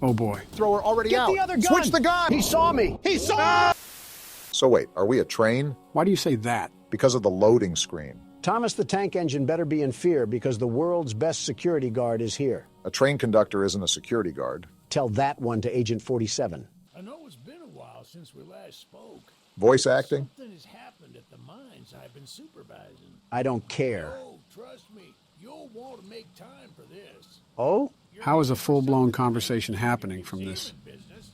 Oh boy. Thrower already Get out. the other gun! Switch the gun! He saw me! He saw! So wait, are we a train? Why do you say that? Because of the loading screen. Thomas the Tank Engine better be in fear because the world's best security guard is here. A train conductor isn't a security guard. Tell that one to Agent 47. I know it's been a while since we last spoke. Voice acting? Something has happened at the mines I've been supervising. I don't care. Oh, trust me, you'll want to make time for this. Oh? How is a full-blown conversation happening from this? Business.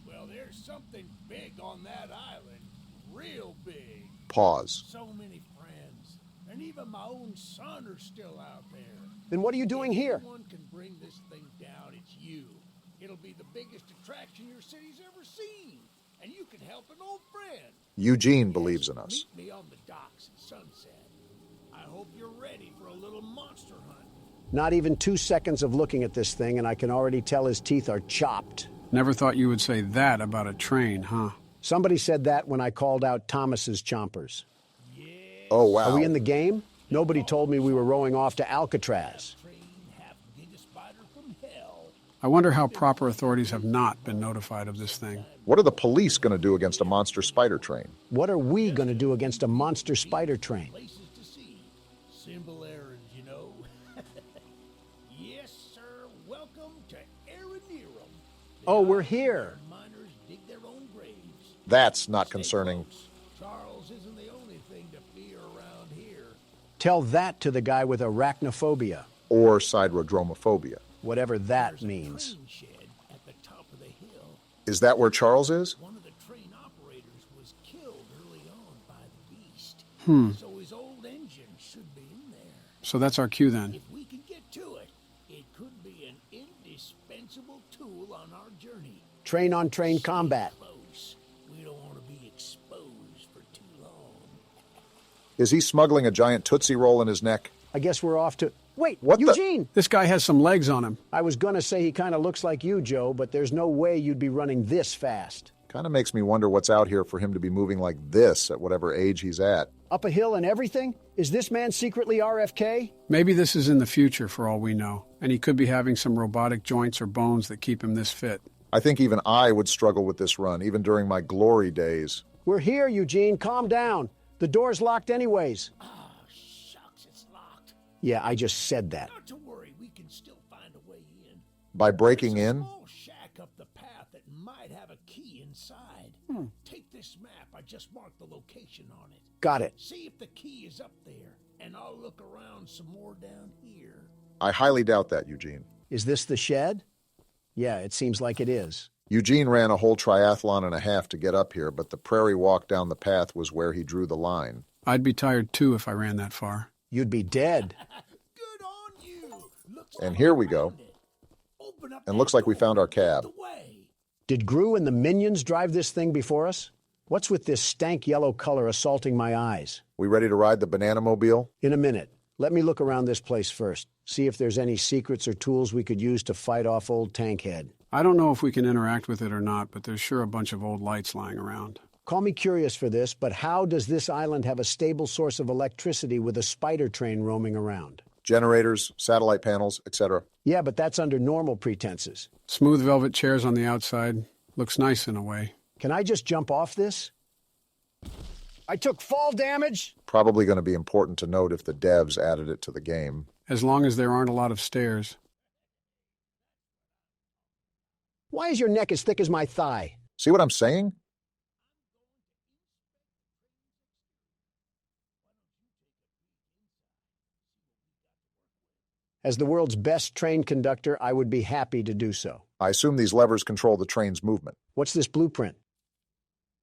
Well, there's something big on that island. Real big. Pause. So many friends. And even my own son are still out there. Then what are you doing here? If anyone can bring this thing down, it's you. It'll be the biggest attraction your city's ever seen. And you can help an old friend. Eugene believes in us. Meet me on the docks at sunset. I hope you're ready for a little monster hunt. Not even 2 seconds of looking at this thing, and I can already tell his teeth are chopped. Never thought you would say that about a train, huh? Somebody said that when I called out Thomas's chompers. Oh, wow. Are we in the game? Nobody told me we were rowing off to Alcatraz. I wonder how proper authorities have not been notified of this thing. What are the police going to do against a monster spider train? What are we going to do against a monster spider train? Places to see. Simple errands, you know. Yes, sir. Welcome to Aeronerum. Oh, we're here. Miners dig their own graves. That's not concerning. Charles isn't the only thing to fear around here. Tell that to the guy with arachnophobia. Or siderodromophobia. Whatever that There's a means. train shed at the top of the hill. Is that where Charles is? One of the train operators was killed early on by the beast. So his old engine should be in there. So that's our cue then. If we can get to it, it could be an indispensable tool on our journey. Train-on-train combat. Close. We don't want to be exposed for too long. Is he smuggling a giant Tootsie Roll in his neck? I guess we're off to... Wait, What the- Eugene! This guy has some legs on him. I was gonna say he kind of looks like you, Joe, but there's no way you'd be running this fast. Kind of makes me wonder what's out here for him to be moving like this at whatever age he's at. Up a hill and everything? Is this man secretly RFK? Maybe this is in the future for all we know, and he could be having some robotic joints or bones that keep him this fit. I think even I would struggle with this run, even during my glory days. We're here, Eugene. Calm down. The door's locked anyways. Oh, shucks, it's locked. Yeah, I just said that. Not to worry, we can still find a way in. By breaking There's a in? small shack up the path that might have a key inside. Take this map. I just marked the location on it. Got it. See if the key is up there, and I'll look around some more down here. I highly doubt that, Eugene. Is this the shed? Yeah, it seems like it is. Eugene ran a whole triathlon and a half to get up here, but the prairie walk down the path was where he drew the line. I'd be tired too if I ran that far. You'd be dead. Good on you. Looks And like here we we go. found it. Open up And that looks like we door found our and lead cab. the way. Did Gru and the minions drive this thing before us? What's with this stank yellow color assaulting my eyes? We ready to ride the banana mobile? In a minute. Let me look around this place first. See if there's any secrets or tools we could use to fight off old Tankhead. I don't know if we can interact with it or not, but there's sure a bunch of old lights lying around. Call me curious for this, but how does this island have a stable source of electricity with a spider train roaming around? Generators, satellite panels, etc. Yeah, but that's under normal pretenses. Smooth velvet chairs on the outside. Looks nice in a way. Can I just jump off this? I took fall damage. Probably going to be important to note if the devs added it to the game. As long as there aren't a lot of stairs. Why is your neck as thick as my thigh? See what I'm saying? As the world's best train conductor, I would be happy to do so. I assume these levers control the train's movement. What's this blueprint?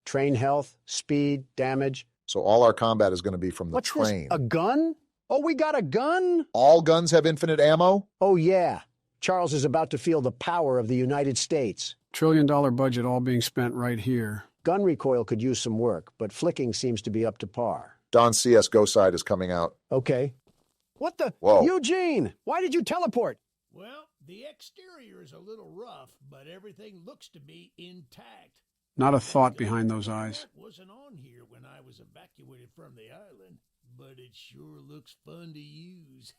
Train health, speed, damage. So all our combat is going to be from the What's train. this? A gun? Oh, we got a gun? All guns have infinite ammo? Oh, yeah. Charles is about to feel the power of the United States. $1 trillion budget all being spent right here. Gun recoil could use some work, but flicking seems to be up to par. Don's CSGO side is coming out. Okay. What the? Whoa. Eugene, why did you teleport? Well, the exterior is a little rough, but everything looks to be intact. Not a thought behind those eyes. That wasn't on here when I was evacuated from the island, but it sure looks fun to use.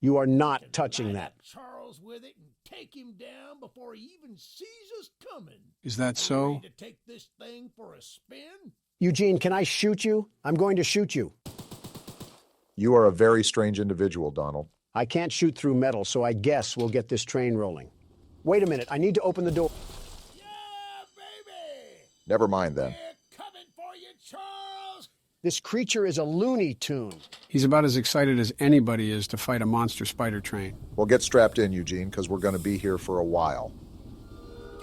You are not Can touching line that. up Charles with it and take him down before he even sees us coming. Is that Are you so? ready to take this thing for a spin? Eugene, can I shoot you? I'm going to shoot you. You are a very strange individual, Donald. I can't shoot through metal, so I guess we'll get this train rolling. Wait a minute, I need to open the door. Yeah, baby! Never mind then. We're coming for you, Charles! This creature is a Looney Tune. He's about as excited as anybody is to fight a monster spider train. Well, get strapped in, Eugene, because we're going to be here for a while.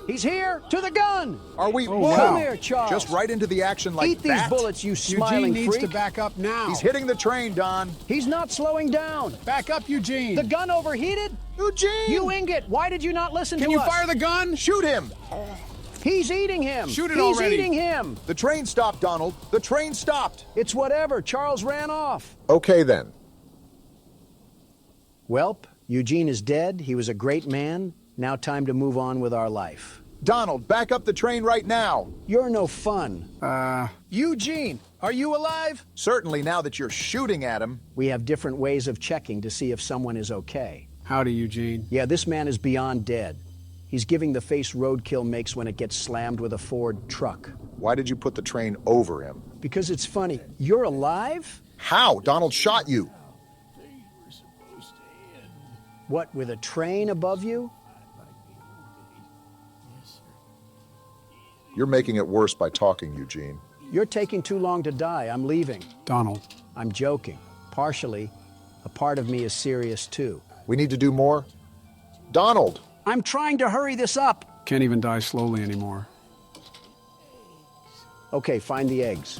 He's here! To the gun! Are we? wow. Come here, Charles. Just right into the action like Eat these that? bullets, you Eugene smiling needs freak. to back up now. He's hitting the train, Don. He's not slowing down. Back up, Eugene. The gun overheated? Eugene! You ingot, why did you not listen Can to you us? fire the gun? Shoot him! He's eating him. Shoot it He's already. eating him. The train stopped, Donald. The train stopped. It's whatever. Charles ran off. Okay, then. Welp, Eugene is dead. He was a great man. Now time to move on with our life. Donald, back up the train right now. You're no fun. Eugene, are you alive? Certainly now that you're shooting at him. We have different ways of checking to see if someone is okay. Howdy, Eugene. Yeah, this man is beyond dead. He's giving the face roadkill makes when it gets slammed with a Ford truck. Why did you put the train over him? Because it's funny. You're alive? How? Donald shot you. Things were supposed to end. What, with a train above you? Like the old days. Yes, sir. You're making it worse by talking, Eugene. You're taking too long to die. I'm leaving. Donald. I'm joking. Partially. A part of me is serious too. We need to do more. Donald! I'm trying to hurry this up. Can't even die slowly anymore. Okay, find the eggs.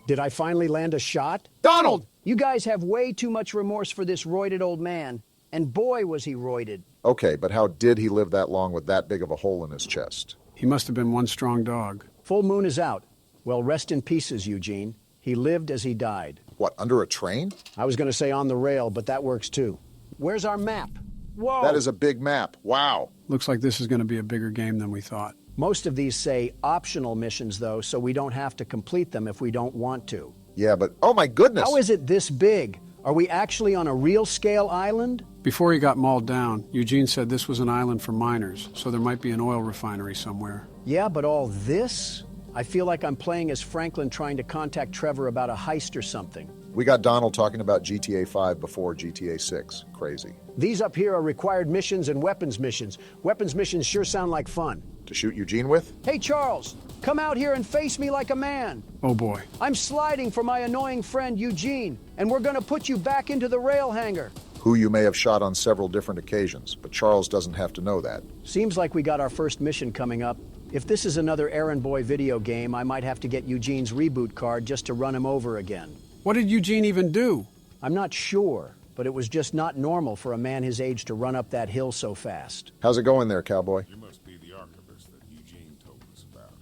Did I finally land a shot? Donald! You guys have way too much remorse for this roided old man. And boy, was he roided. Okay, but how did he live that long with that big of a hole in his chest? He must have been one strong dog. Full moon is out. Well, rest in pieces, Eugene. He lived as he died. What, under a train? I was going to say on the rail, but that works too. Where's our map? Whoa! That is a big map. Wow. Looks like this is going to be a bigger game than we thought. Most of these say optional missions, though, so we don't have to complete them if we don't want to. Yeah, but oh my goodness! How is it this big? Are we actually on a real-scale island? Before he got mauled down, Eugene said this was an island for miners, so there might be an oil refinery somewhere. Yeah, but all this? I feel like I'm playing as Franklin trying to contact Trevor about a heist or something. We got Donald talking about GTA 5 before GTA 6. Crazy. These up here are required missions and weapons missions. Weapons missions sure sound like fun. To shoot Eugene with? Hey, Charles, come out here and face me like a man. Oh boy. I'm sliding for my annoying friend Eugene, and we're gonna put you back into the rail hangar. Who you may have shot on several different occasions, but Charles doesn't have to know that. Seems like we got our first mission coming up. If this is another errand boy video game, I might have to get Eugene's reboot card just to run him over again. What did Eugene even do? I'm not sure, but it was just not normal for a man his age to run up that hill so fast. How's it going there, cowboy? You must be the archivist that Eugene told us about.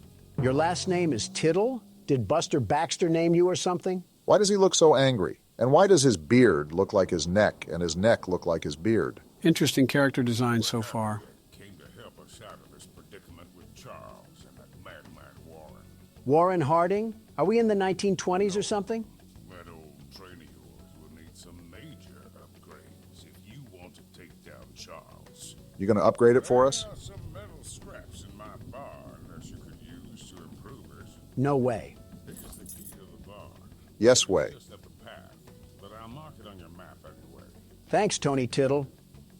Your last name is Tiddle? Did Buster Baxter name you or something? Why does he look so angry? And why does his beard look like his neck and his neck look like his beard? Interesting character design so far. Came to help us out of this predicament with Charles and that madman Warren. Warren Harding? Are we in the 1920s or something? That old train of yours will need some major upgrades if you want to take down Charles. You gonna upgrade it for us? There are some metal scraps in my barn that you could use to improve it. No way. Here's the key to the barn. Yes way. Just up the path, but I'll mark it on your map anyway. Thanks, Tony Tiddle.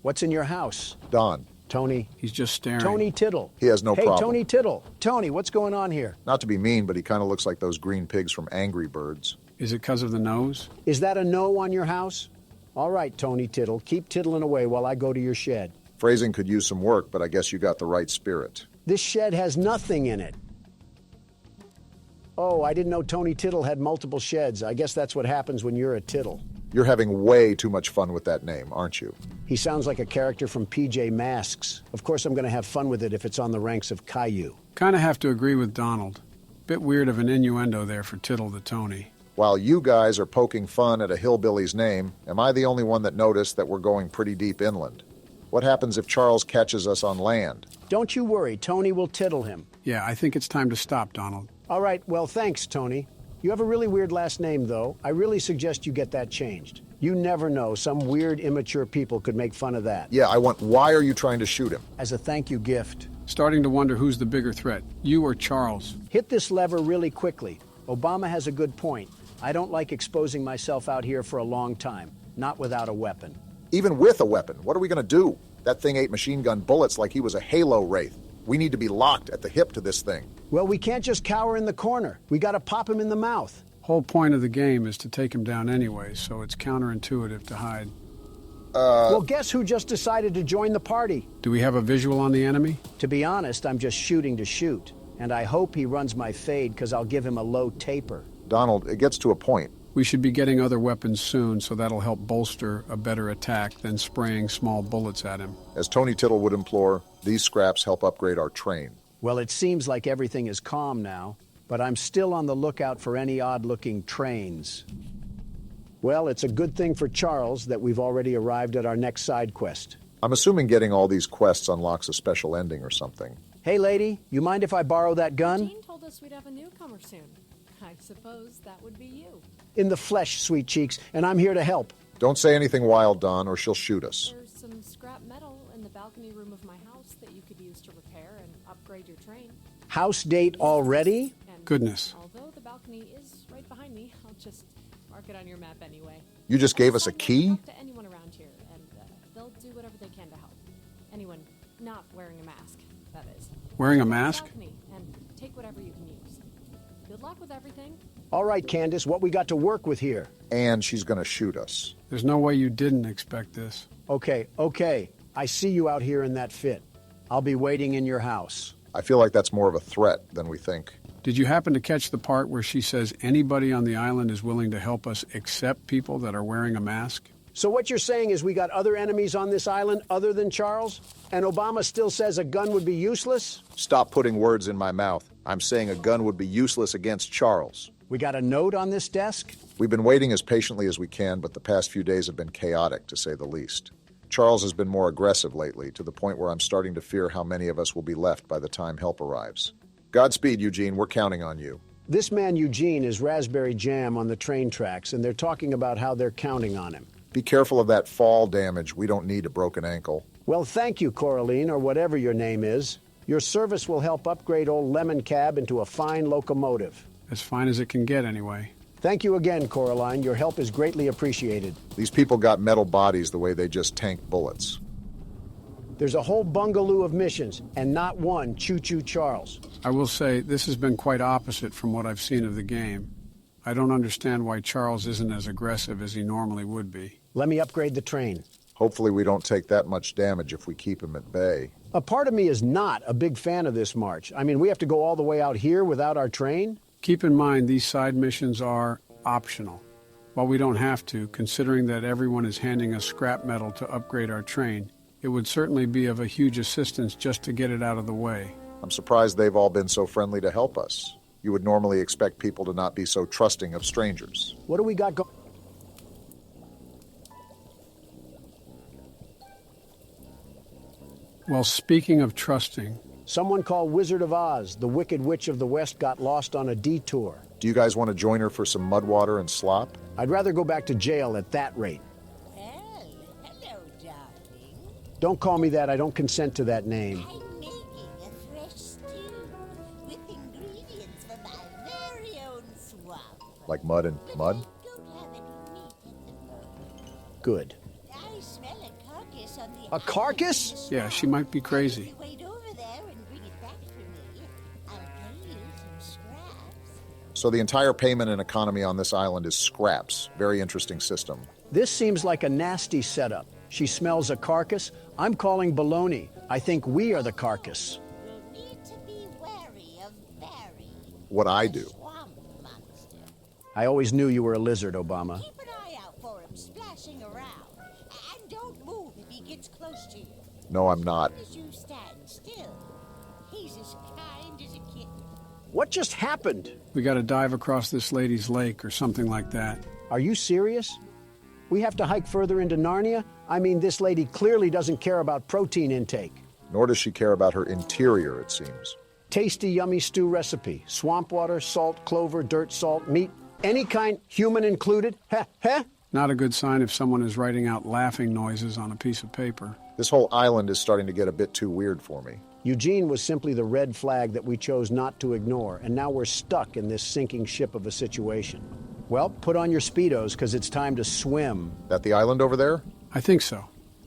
What's in your house? Don. Tony. He's just staring. Tony Tiddle. He has no Hey, problem. Tony Tiddle. Tony, what's going on here? Not to be mean, but he kind of looks like those green pigs from Angry Birds. Is it because of the nose? Is that a no on your house? All right, Tony Tiddle. Keep tiddling away while I go to your shed. Phrasing could use some work, but I guess you got the right spirit. This shed has nothing in it. Oh, I didn't know Tony Tiddle had multiple sheds. I guess that's what happens when you're a Tiddle. You're having way too much fun with that name, aren't you? He sounds like a character from PJ Masks. Of course I'm going to have fun with it if it's on the ranks of Caillou. Kind of have to agree with Donald. Bit weird of an innuendo there for Tiddle the Tony. While you guys are poking fun at a hillbilly's name, am I the only one that noticed that we're going pretty deep inland? What happens if Charles catches us on land? Don't you worry, Tony will tiddle him. Yeah, I think it's time to stop, Donald. All right, well, thanks, Tony. You have a really weird last name, though. I really suggest you get that changed. You never know. Some weird, immature people could make fun of that. Yeah, why are you trying to shoot him? As a thank you gift. Starting to wonder who's the bigger threat, you or Charles. Hit this lever really quickly. Obama has a good point. I don't like exposing myself out here for a long time, not without a weapon. Even with a weapon, what are we going to do? That thing ate machine gun bullets like he was a Halo wraith. We need to be locked at the hip to this thing. Well, we can't just cower in the corner. We got to pop him in the mouth. Whole point of the game is to take him down anyway, so it's counterintuitive to hide. Well, guess who just decided to join the party? Do we have a visual on the enemy? To be honest, I'm just shooting to shoot. And I hope he runs my fade, because I'll give him a low taper. Donald, it gets to a point. We should be getting other weapons soon, so that'll help bolster a better attack than spraying small bullets at him. As Tony Tiddle would implore, these scraps help upgrade our train. Well, it seems like everything is calm now, but I'm still on the lookout for any odd-looking trains. Well, it's a good thing for Charles that we've already arrived at our next side quest. I'm assuming getting all these quests unlocks a special ending or something. Hey, lady, you mind if I borrow that gun? Jean told us we'd have a newcomer soon. I suppose that would be you. In the flesh, sweet cheeks, and I'm here to help. Don't say anything wild, Don, or she'll shoot us. There's some scrap metal in the balcony room of my house that you could use to repair and upgrade your train. House date already? And Goodness. although the balcony is right behind me, I'll just mark it on your map anyway. You just gave us a key? Talk to anyone around here, and they'll do whatever they can to help. Anyone not wearing a mask, that is. Wearing a Go to the mask? balcony and take whatever you can use. Good luck with everything. All right, Candice, what we got to work with here? And she's going to shoot us. There's no way you didn't expect this. Okay. I see you out here in that fit. I'll be waiting in your house. I feel like that's more of a threat than we think. Did you happen to catch the part where she says anybody on the island is willing to help us except people that are wearing a mask? So what you're saying is we got other enemies on this island other than Charles? And Obama still says a gun would be useless? Stop putting words in my mouth. I'm saying a gun would be useless against Charles. We got a note on this desk? We've been waiting as patiently as we can, but the past few days have been chaotic, to say the least. Charles has been more aggressive lately, to the point where I'm starting to fear how many of us will be left by the time help arrives. Godspeed, Eugene. We're counting on you. This man Eugene is raspberry jam on the train tracks, and they're talking about how they're counting on him. Be careful of that fall damage. We don't need a broken ankle. Well, thank you, Coraline, or whatever your name is. Your service will help upgrade old Lemon Cab into a fine locomotive. As fine as it can get, anyway. Thank you again, Coraline. Your help is greatly appreciated. These people got metal bodies the way they just tank bullets. There's a whole bungaloo of missions, and not one Choo-Choo Charles. I will say, this has been quite opposite from what I've seen of the game. I don't understand why Charles isn't as aggressive as he normally would be. Let me upgrade the train. Hopefully we don't take that much damage if we keep him at bay. A part of me is not a big fan of this march. I mean, we have to go all the way out here without our train? Keep in mind, these side missions are optional. While we don't have to, considering that everyone is handing us scrap metal to upgrade our train, it would certainly be of a huge assistance just to get it out of the way. I'm surprised they've all been so friendly to help us. You would normally expect people to not be so trusting of strangers. What do we got going? Well, speaking of trusting, Someone called Wizard of Oz, the Wicked Witch of the West, got lost on a detour. Do you guys want to join her for some mud water and slop? I'd rather go back to jail at that rate. Well, hello, darling. Don't call me that. I don't consent to that name. I'm making a fresh stew with ingredients from my very own swamp. Like mud and mud? Don't have any meat at the moment. Good. I smell a carcass on the A carcass? yeah, she might be crazy. Wait over there and bring it back for me. I'll pay you some scraps. So the entire payment and economy on this island is scraps. Very interesting system. This seems like a nasty setup. She smells a carcass. I'm calling baloney. I think we are the carcass. You'll need to be wary of Barry, What I the do. swamp monster. I always knew you were a lizard, Obama. Keep an eye out for him splashing around. And don't move if he gets close to you. No, I'm not. As you stand still, he's as kind as a kitten. What just happened? We gotta dive across this lady's lake or something like that. Are you serious? We have to hike further into Narnia? I mean, this lady clearly doesn't care about protein intake. Nor does she care about her interior, it seems. Tasty, yummy stew recipe. Swamp water, salt, clover, dirt, salt, meat, any kind, human included. Heh, heh. Not a good sign if someone is writing out laughing noises on a piece of paper. This whole island is starting to get a bit too weird for me. Eugene was simply the red flag that we chose not to ignore, and now we're stuck in this sinking ship of a situation. Well, put on your Speedos, because it's time to swim. That the island over there? I think so.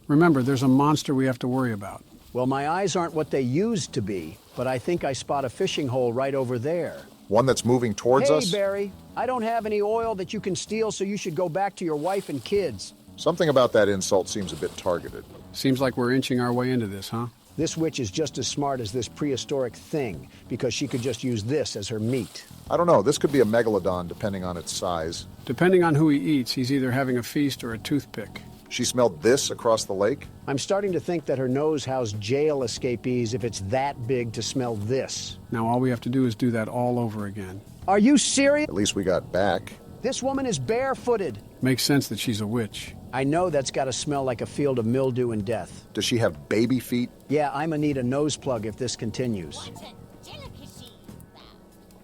Remember, there's a monster we have to worry about. Well, my eyes aren't what they used to be, but I think I spot a fishing hole right over there. One that's moving towards us? Hey, Barry, I don't have any oil that you can steal, so you should go back to your wife and kids. Something about that insult seems a bit targeted. Seems like we're inching our way into this, huh? This witch is just as smart as this prehistoric thing, because she could just use this as her meat. I don't know, this could be a megalodon depending on its size. Depending on who he eats, he's either having a feast or a toothpick. She smelled this across the lake? I'm starting to think that her nose housed jail escapees if it's that big to smell this. Now all we have to do is do that all over again. Are you serious? At least we got back. This woman is barefooted. Makes sense that she's a witch. I know that's got to smell like a field of mildew and death. Does she have baby feet? Yeah, I'm gonna need a nose plug if this continues. What a delicacy, thou.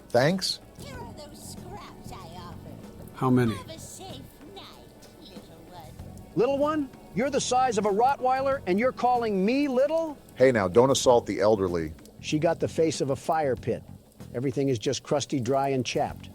Thanks? Here are those scraps I offered. How many? Have a safe night, little one. Little one? You're the size of a Rottweiler and you're calling me little? Hey now, don't assault the elderly. She got the face of a fire pit. Everything is just crusty, dry, and chapped.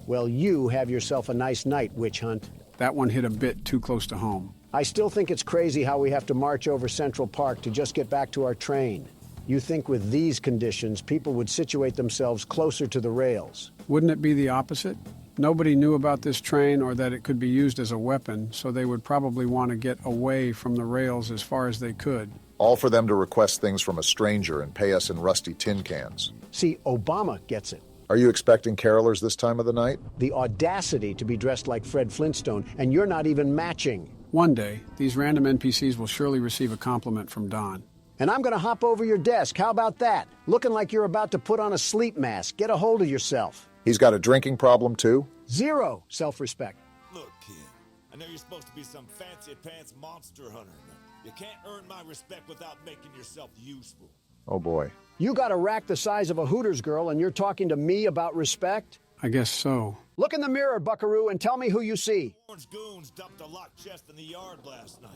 Well, you have yourself a nice night, witch hunt. That one hit a bit too close to home. I still think it's crazy how we have to march over Central Park to just get back to our train. You think with these conditions, people would situate themselves closer to the rails. Wouldn't it be the opposite? Nobody knew about this train or that it could be used as a weapon, so they would probably want to get away from the rails as far as they could. All for them to request things from a stranger and pay us in rusty tin cans. See, Obama gets it. Are you expecting carolers this time of the night? The audacity to be dressed like Fred Flintstone, and you're not even matching. One day, these random NPCs will surely receive a compliment from Don. And I'm gonna hop over your desk. How about that? Looking like you're about to put on a sleep mask. Get a hold of yourself. He's got a drinking problem too? Zero self-respect. Look, kid, I know you're supposed to be some fancy-pants monster hunter, but you can't earn my respect without making yourself useful. Oh boy. You got a rack the size of a Hooters girl, and you're talking to me about respect? I guess so. Look in the mirror, buckaroo, and tell me who you see. Orange goons dumped a locked chest in the yard last night.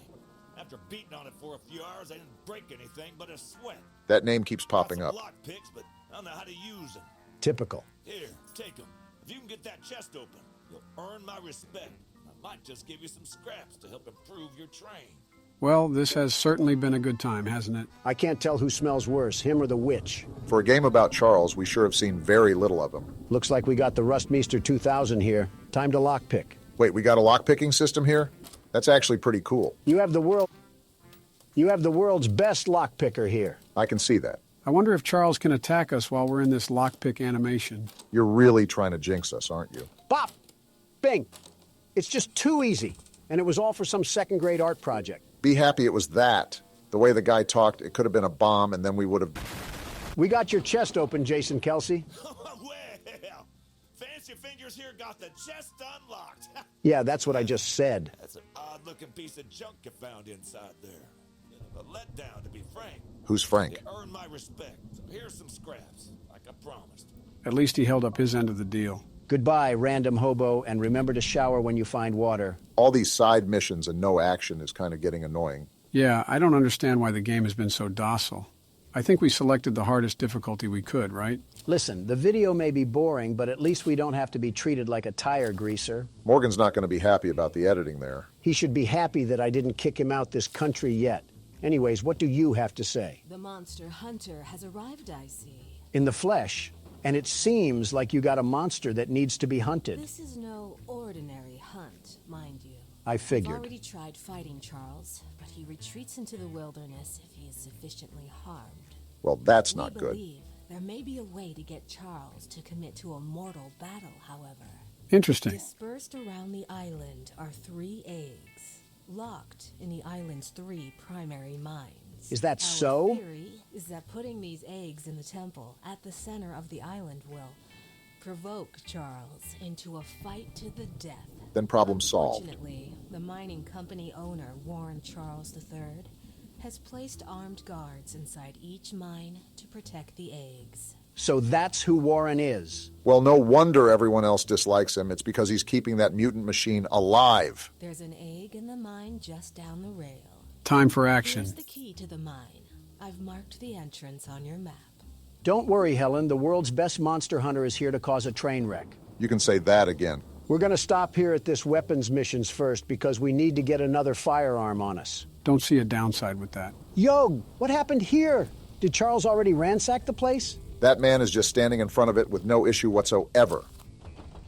After beating on it for a few hours, I didn't break anything but a sweat. That name keeps popping up. Lock picks, but I don't know how to use them. Typical. Here, take them. If you can get that chest open, you'll earn my respect. I might just give you some scraps to help improve your train. Well, this has certainly been a good time, hasn't it? I can't tell who smells worse, him or the witch. For a game about Charles, we sure have seen very little of him. Looks like we got the Rustmeister 2000 here. Time to lockpick. Wait, we got a lockpicking system here? That's actually pretty cool. You have the world's best lockpicker here. I can see that. I wonder if Charles can attack us while we're in this lockpick animation. You're really trying to jinx us, aren't you? Bop! Bing! It's just too easy. And it was all for some second-grade art project. Be happy it was that. The way the guy talked, it could have been a bomb, and then we would have... We got your chest open, Jason Kelsey. Well, Fancy Fingers here got the chest unlocked. Yeah, that's what I just said. That's an odd-looking piece of junk you found inside there. Bit of a letdown, to be frank. Who's Frank? You earned my respect, so here's some scraps, like I promised. At least he held up his end of the deal. Goodbye, random hobo, and remember to shower when you find water. All these side missions and no action is kind of getting annoying. Yeah, I don't understand why the game has been so docile. I think we selected the hardest difficulty we could, right? Listen, the video may be boring, but at least we don't have to be treated like a tire greaser. Morgan's not going to be happy about the editing there. He should be happy that I didn't kick him out this country yet. Anyways, what do you have to say? The monster hunter has arrived, I see. In the flesh. And it seems like you got a monster that needs to be hunted. This is no ordinary hunt, mind you. I figured. I've already tried fighting Charles, but he retreats into the wilderness if he is sufficiently harmed. Well, that's not good. We believe there may be a way to get Charles to commit to a mortal battle, however. Interesting. Dispersed around the island are 3 eggs, locked in the island's 3 primary mines. Is that Our so? theory is that putting these eggs in the temple at the center of the island will provoke Charles into a fight to the death. Then problem solved. Unfortunately, the mining company owner, Warren Charles III, has placed armed guards inside each mine to protect the eggs. So that's who Warren is. Well, no wonder everyone else dislikes him. It's because he's keeping that mutant machine alive. There's an egg in the mine just down the rail. Time for action. Here's the key to the mine. I've marked the entrance on your map. Don't worry, Helen. The world's best monster hunter is here to cause a train wreck. You can say that again. We're going to stop here at this weapons missions first because we need to get another firearm on us. Don't see a downside with that. Yo, what happened here? Did Charles already ransack the place? That man is just standing in front of it with no issue whatsoever.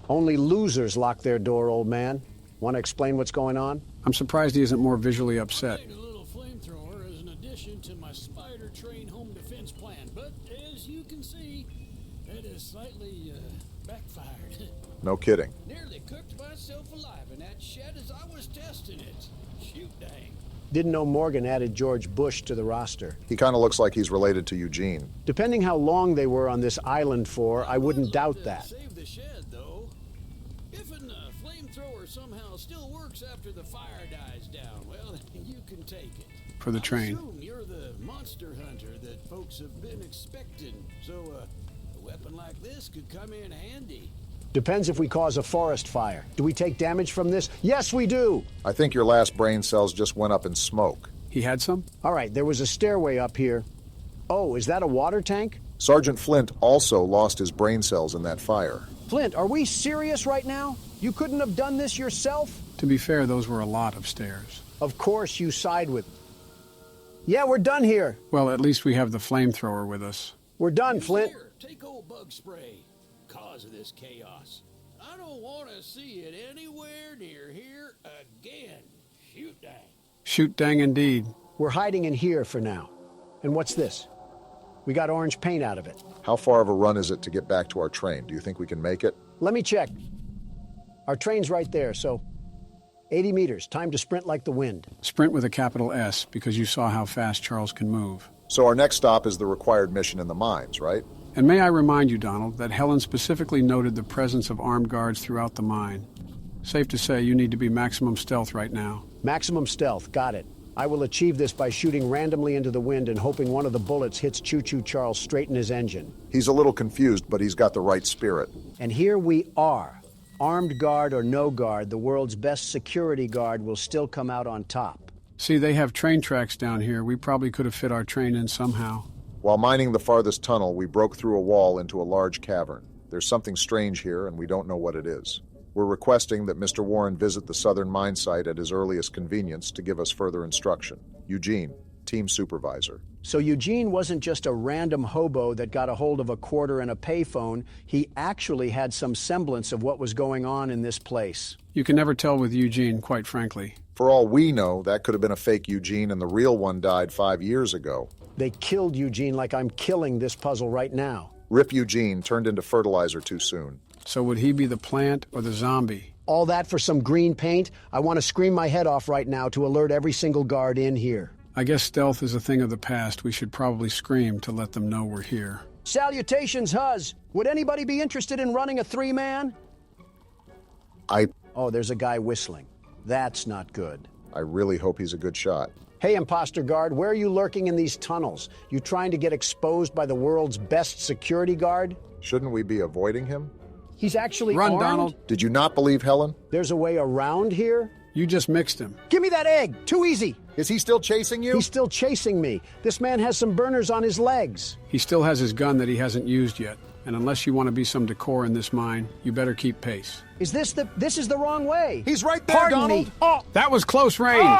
Only losers lock their door, old man. Want to explain what's going on? I'm surprised he isn't more visually upset. A little flamethrower as an addition to my spider train home defense plan, but as you can see, it has slightly backfired. No kidding. Nearly cooked myself alive in that shed as I was testing it. Shoot dang. Didn't know Morgan added George Bush to the roster. He kind of looks like he's related to Eugene. Depending how long they were on this island for, I wouldn't doubt that. Save the shed, though. If a flamethrower somehow still works after the fire dies down, well, you can take it. For the train. I assume you're the monster hunter that folks have been expecting, so a weapon like this could come in handy. Depends if we cause a forest fire. Do we take damage from this? Yes, we do! I think your last brain cells just went up in smoke. He had some? All right, there was a stairway up here. Oh, is that a water tank? Sergeant Flint also lost his brain cells in that fire. Flint, are we serious right now? You couldn't have done this yourself? To be fair, those were a lot of stairs. Of course you side with... Yeah, we're done here. Well, at least we have the flamethrower with us. We're done, Flint. Here, take old bug spray. Cause of this chaos. I don't want to see it anywhere near here again. Shoot dang. Shoot dang indeed. We're hiding in here for now. And what's this? We got orange paint out of it. How far of a run is it to get back to our train? Do you think we can make it? Let me check. Our train's right there, so 80 meters. Time to sprint like the wind. Sprint with a capital S, because you saw how fast Charles can move. So our next stop is the required mission in the mines, right? And may I remind you, Donald, that Helen specifically noted the presence of armed guards throughout the mine. Safe to say you need to be maximum stealth right now. Maximum stealth, got it. I will achieve this by shooting randomly into the wind and hoping one of the bullets hits Choo-Choo Charles straight in his engine. He's a little confused, but he's got the right spirit. And here we are. Armed guard or no guard, the world's best security guard will still come out on top. See, they have train tracks down here. We probably could have fit our train in somehow. While mining the farthest tunnel, we broke through a wall into a large cavern. There's something strange here, and we don't know what it is. We're requesting that Mr. Warren visit the southern mine site at his earliest convenience to give us further instruction. Eugene, team supervisor. So Eugene wasn't just a random hobo that got a hold of a quarter and a payphone. He actually had some semblance of what was going on in this place. You can never tell with Eugene, quite frankly. For all we know, that could have been a fake Eugene and the real one died 5 years ago. They killed Eugene like I'm killing this puzzle right now. Rip Eugene turned into fertilizer too soon. So would he be the plant or the zombie? All that for some green paint? I want to scream my head off right now to alert every single guard in here. I guess stealth is a thing of the past. We should probably scream to let them know we're here. Salutations, Huz. Would anybody be interested in running a three-man? Oh, there's a guy whistling. That's not good. I really hope he's a good shot. Hey, imposter guard, where are you lurking in these tunnels? You trying to get exposed by the world's best security guard? Shouldn't we be avoiding him? He's actually Run, armed? Donald. Did you not believe Helen? There's a way around here? You just mixed him. Give me that egg! Too easy! Is he still chasing you? He's still chasing me. This man has some burners on his legs. He still has his gun that he hasn't used yet. And unless you want to be some decor in this mine, you better keep pace. This is the wrong way. He's right there, Pardon Donald! me. Oh, that was close range!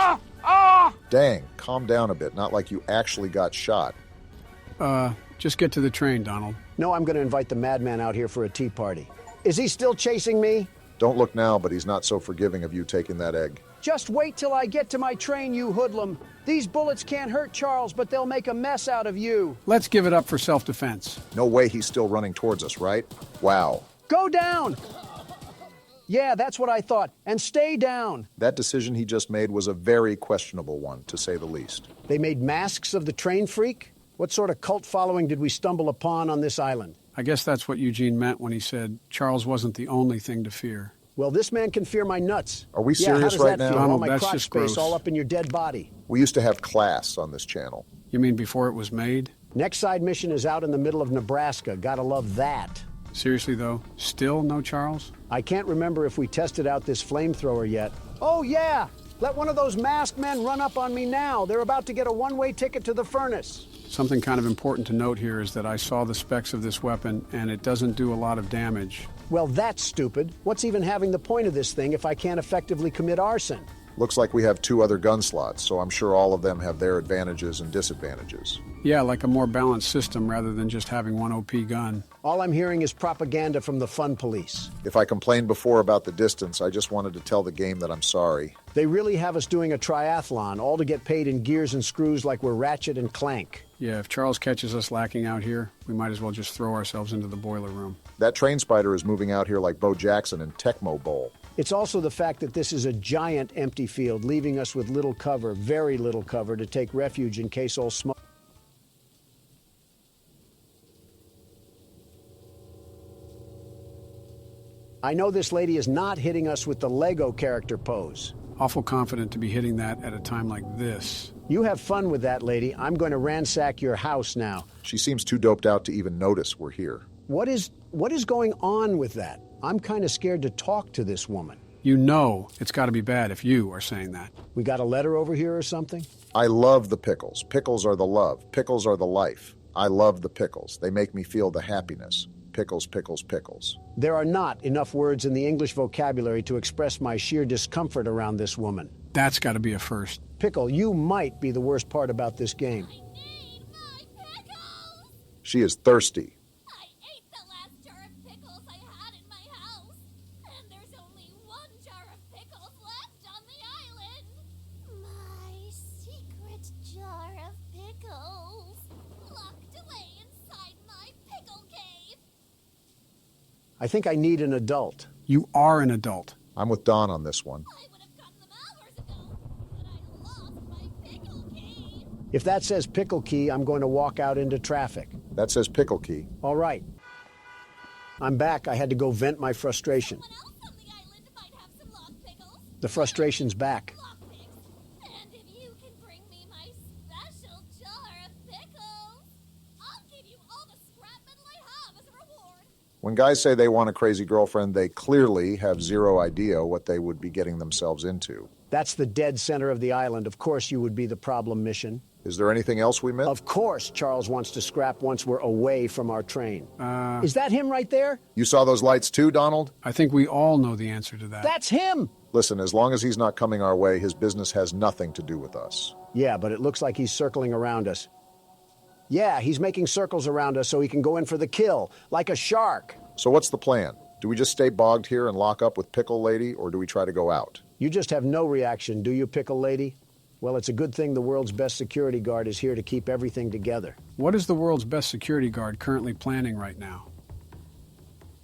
Dang, calm down a bit. Not like you actually got shot. Just get to the train, Donald. No, I'm going to invite the madman out here for a tea party. Is he still chasing me? Don't look now, but he's not so forgiving of you taking that egg. Just wait till I get to my train, you hoodlum. These bullets can't hurt Charles, but they'll make a mess out of you. Let's give it up for self-defense. No way he's still running towards us, right? Wow. Go down! Yeah, that's what I thought. And stay down. That decision he just made was a very questionable one, to say the least. They made masks of the train freak? What sort of cult following did we stumble upon on this island? I guess that's what Eugene meant when he said Charles wasn't the only thing to fear. Well, this man can fear my nuts. Are we Yeah, serious how does right that now? feel? Donald, All my that's crotch just space gross. all up in your dead body. We used to have class on this channel. You mean before it was made? Next side mission is out in the middle of Nebraska. Gotta love that. Seriously, though, still no Charles? I can't remember if we tested out this flamethrower yet. Oh, yeah! Let one of those masked men run up on me now. They're about to get a one-way ticket to the furnace. Something kind of important to note here is that I saw the specs of this weapon, and it doesn't do a lot of damage. Well, that's stupid. What's even having the point of this thing if I can't effectively commit arson? Looks like we have 2 other gun slots, so I'm sure all of them have their advantages and disadvantages. Yeah, like a more balanced system rather than just having one OP gun. All I'm hearing is propaganda from the fun police. If I complained before about the distance, I just wanted to tell the game that I'm sorry. They really have us doing a triathlon, all to get paid in gears and screws like we're Ratchet and Clank. Yeah, if Charles catches us lacking out here, we might as well just throw ourselves into the boiler room. That train spider is moving out here like Bo Jackson in Tecmo Bowl. It's also the fact that this is a giant empty field, leaving us with little cover, very little cover, to take refuge in case all smoke. I know this lady is not hitting us with the Lego character pose. Awful confident to be hitting that at a time like this. You have fun with that, lady. I'm going to ransack your house now. She seems too doped out to even notice we're here. What is going on with that? I'm kind of scared to talk to this woman. You know it's got to be bad if you are saying that. We got a letter over here or something? I love the pickles. Pickles are the love. Pickles are the life. I love the pickles. They make me feel the happiness. Pickles, pickles, pickles. There are not enough words in the English vocabulary to express my sheer discomfort around this woman. That's got to be a first. Pickle, you might be the worst part about this game. I need my pickles! She is thirsty. I ate the last jar of pickles I had in my house, and there's only 1 jar of pickles left on the island. My secret jar of pickles, locked away inside my pickle cave. I think I need an adult. You are an adult. I'm with Don on this one. I would have gotten them hours ago, but I lost my pickle key. If that says pickle key, I'm going to walk out into traffic. That says pickle key. All right. I'm back. I had to go vent my frustration. Someone else on the island might have some locked pickles. The frustration's back. Lockpicks. And if you can bring me my special jar of pickles, I'll give you all the scrap metal I have as a reward. When guys say they want a crazy girlfriend, they clearly have zero idea what they would be getting themselves into. That's the dead center of the island. Of course you would be the problem mission. Is there anything else we missed? Of course Charles wants to scrap once we're away from our train. Is that him right there? You saw those lights too, Donald? I think we all know the answer to that. That's him! Listen, as long as he's not coming our way, his business has nothing to do with us. Yeah, but it looks like he's circling around us. Yeah, he's making circles around us so he can go in for the kill, like a shark. So what's the plan? Do we just stay bogged here and lock up with Pickle Lady, or do we try to go out? You just have no reaction, do you, Pickle Lady? Well, it's a good thing the world's best security guard is here to keep everything together. What is the world's best security guard currently planning right now?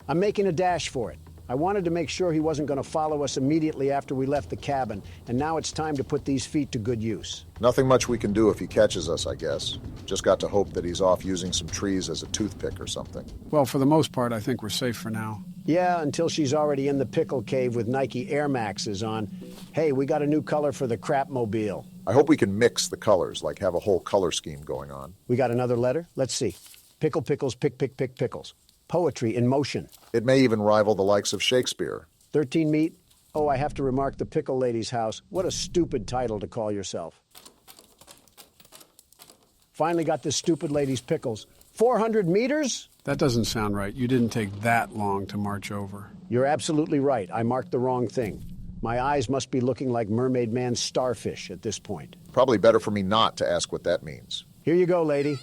I'm making a dash for it. I wanted to make sure he wasn't going to follow us immediately after we left the cabin, and now it's time to put these feet to good use. Nothing much we can do if he catches us, I guess. Just got to hope that he's off using some trees as a toothpick or something. Well, for the most part, I think we're safe for now. Yeah, until she's already in the pickle cave with Nike Air Maxes on. Hey, we got a new color for the crapmobile. I hope we can mix the colors, like have a whole color scheme going on. We got another letter? Let's see. Pickle, pickles, pick, pickles. Poetry in motion. It may even rival the likes of Shakespeare. 13 meat? Oh, I have to remark the Pickle Lady's house. What a stupid title to call yourself. Finally got this stupid lady's pickles. 400 meters? That doesn't sound right. You didn't take that long to march over. You're absolutely right. I marked the wrong thing. My eyes must be looking like Mermaid Man's starfish at this point. Probably better for me not to ask what that means. Here you go, lady.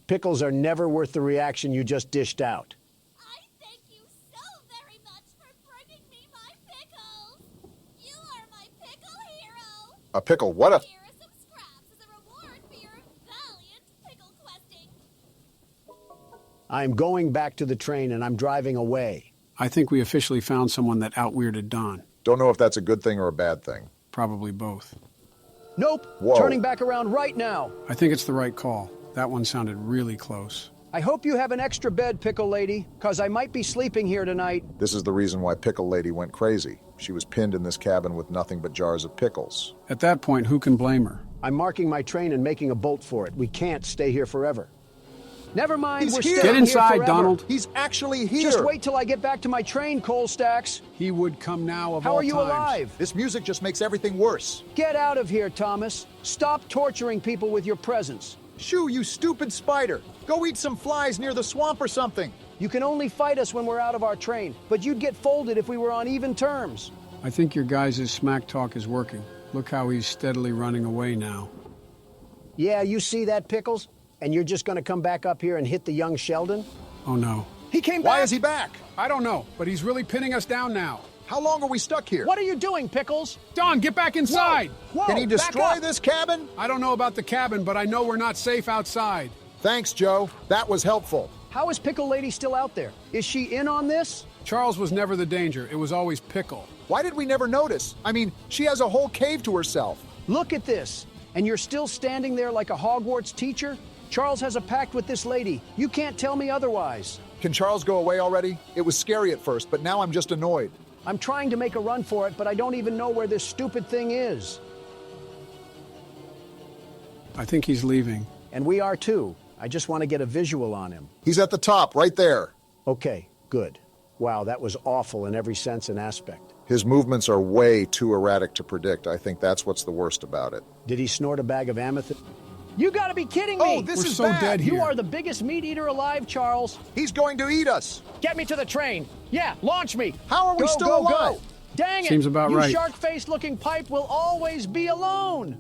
Pickles are never worth the reaction you just dished out. I thank you so very much for bringing me my pickles. You are my pickle hero. A pickle, what a... Here are some scraps as a reward for your valiant pickle questing. I'm going back to the train and I'm driving away. I think we officially found someone that out-weirded Don. Don't know if that's a good thing or a bad thing. Probably both. Nope. Whoa. Turning back around right now. I think it's the right call. That one sounded really close. I hope you have an extra bed, Pickle Lady, because I might be sleeping here tonight. This is the reason why Pickle Lady went crazy. She was pinned in this cabin with nothing but jars of pickles. At that point, who can blame her? I'm marking my train and making a bolt for it. We can't stay here forever. Never mind, He's we're here. staying Get inside, here forever. Donald. He's actually here. Just wait till I get back to my train, coal stacks. He would come now of How all are you times. alive? This music just makes everything worse. Get out of here, Thomas. Stop torturing people with your presence. Shoo, you stupid spider. Go eat some flies near the swamp or something. You can only fight us when we're out of our train, but you'd get folded if we were on even terms. I think your guys' smack talk is working. Look how he's steadily running away now. Yeah, you see that, Pickles? And you're just gonna come back up here and hit the young Sheldon? Oh no. He came back. Why is he back? I don't know, but he's really pinning us down now. How long are we stuck here? What are you doing, Pickles? Don, get back inside! Whoa, Can he back destroy up. this cabin? I don't know about the cabin, but I know we're not safe outside. Thanks, Joe. That was helpful. How is Pickle Lady still out there? Is she in on this? Charles was never the danger. It was always Pickle. Why did we never notice? I mean, she has a whole cave to herself. Look at this. And you're still standing there like a Hogwarts teacher? Charles has a pact with this lady. You can't tell me otherwise. Can Charles go away already? It was scary at first, but now I'm just annoyed. I'm trying to make a run for it, but I don't even know where this stupid thing is. I think he's leaving. And we are too. I just want to get a visual on him. He's at the top, right there. Okay, good. Wow, that was awful in every sense and aspect. His movements are way too erratic to predict. I think that's what's the worst about it. Did he snort a bag of amethyst? You gotta be kidding me! Oh, this We're is so bad. dead here. You are the biggest meat eater alive, Charles. He's going to eat us. Get me to the train. Yeah, launch me. How are we Go, still go, alive? go. Dang it! Seems about you right. shark-faced looking pipe will always be alone.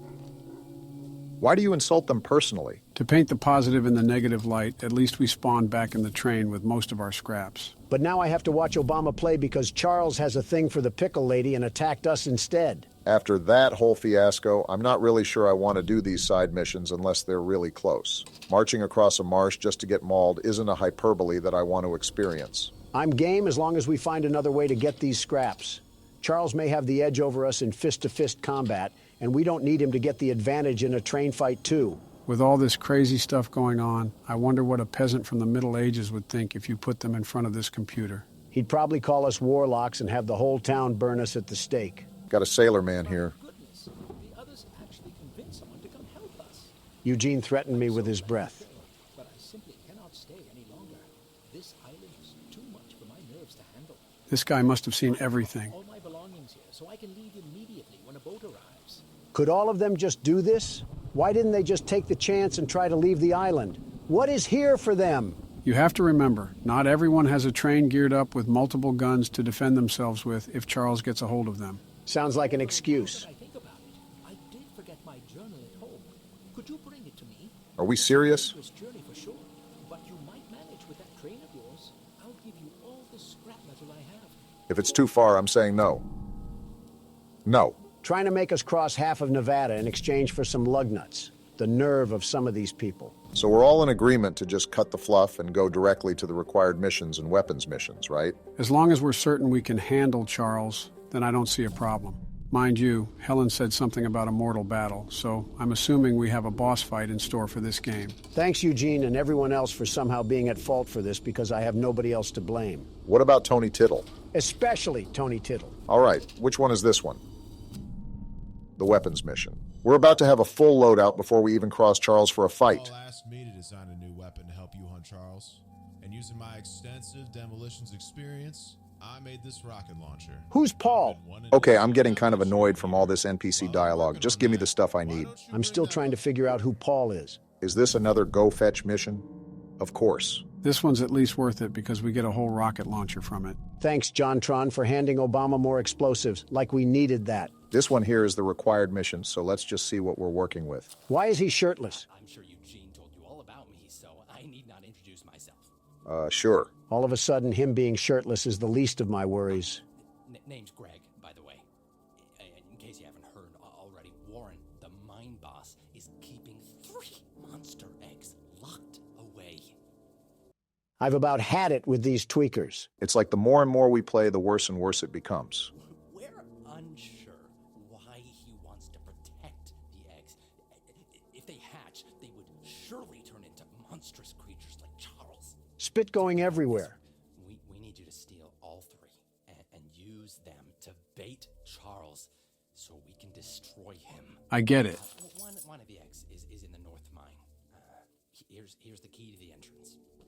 Why do you insult them personally? To paint the positive in the negative light, at least we spawned back in the train with most of our scraps. But now I have to watch Obama play because Charles has a thing for the Pickle Lady and attacked us instead. After that whole fiasco, I'm not really sure I want to do these side missions unless they're really close. Marching across a marsh just to get mauled isn't a hyperbole that I want to experience. I'm game as long as we find another way to get these scraps. Charles may have the edge over us in fist-to-fist combat, and we don't need him to get the advantage in a train fight too. With all this crazy stuff going on, I wonder what a peasant from the Middle Ages would think if you put them in front of this computer. He'd probably call us warlocks and have the whole town burn us at the stake. Got a sailor man here. Goodness, the others actually convinced someone to come help us. Eugene threatened me with his breath. But I simply cannot stay any longer. This island is too much for my nerves to handle. This guy must have seen everything. All my belongings here, so I can leave immediately when a boat arrives. Could all of them just do this? Why didn't they just take the chance and try to leave the island? What is here for them? You have to remember, not everyone has a train geared up with multiple guns to defend themselves with if Charles gets a hold of them. Sounds like an excuse. I think about it. I did forget my journal at home. Could you bring it to me? Are we serious? This journey for sure, but you might manage with that train of yours. I'll give you all the scrap metal I have. If it's too far, I'm saying no. No. Trying to make us cross half of Nevada in exchange for some lug nuts. The nerve of some of these people. So we're all in agreement to just cut the fluff and go directly to the required missions and weapons missions, right? As long as we're certain we can handle Charles, then I don't see a problem. Mind you, Helen said something about a mortal battle, so I'm assuming we have a boss fight in store for this game. Thanks, Eugene, and everyone else for somehow being at fault for this because I have nobody else to blame. What about Tony Tiddle? Especially Tony Tiddle. All right, which one is this one? The weapons mission. We're about to have a full loadout before we even cross Charles for a fight. Paul asked me to design a new weapon to help you hunt Charles. And using my extensive demolitions experience, I made this rocket launcher. Who's Paul? Okay, I'm getting kind of annoyed from all this NPC dialogue. Just give me the stuff I need. I'm still trying to figure out who Paul is. Is this another go fetch mission? Of course. This one's at least worth it because we get a whole rocket launcher from it. Thanks, John Tron, for handing Obama more explosives, like we needed that. This one here is the required mission, so let's just see what we're working with. Why is he shirtless? I'm sure Eugene told you all about me, so I need not introduce myself. Sure. All of a sudden, him being shirtless is the least of my worries. Name's Greg, by the way. In case you haven't heard already, Warren, the mine boss, is keeping 3 monster eggs locked away. I've about had it with these tweakers. It's like the more and more we play, the worse and worse it becomes. We're unsure why he wants to protect the eggs. If they hatch, they would surely turn into monstrous creatures like Charles. Spit going everywhere. We need you to steal all 3 and use them to bait Charles so we can destroy him. I get it. One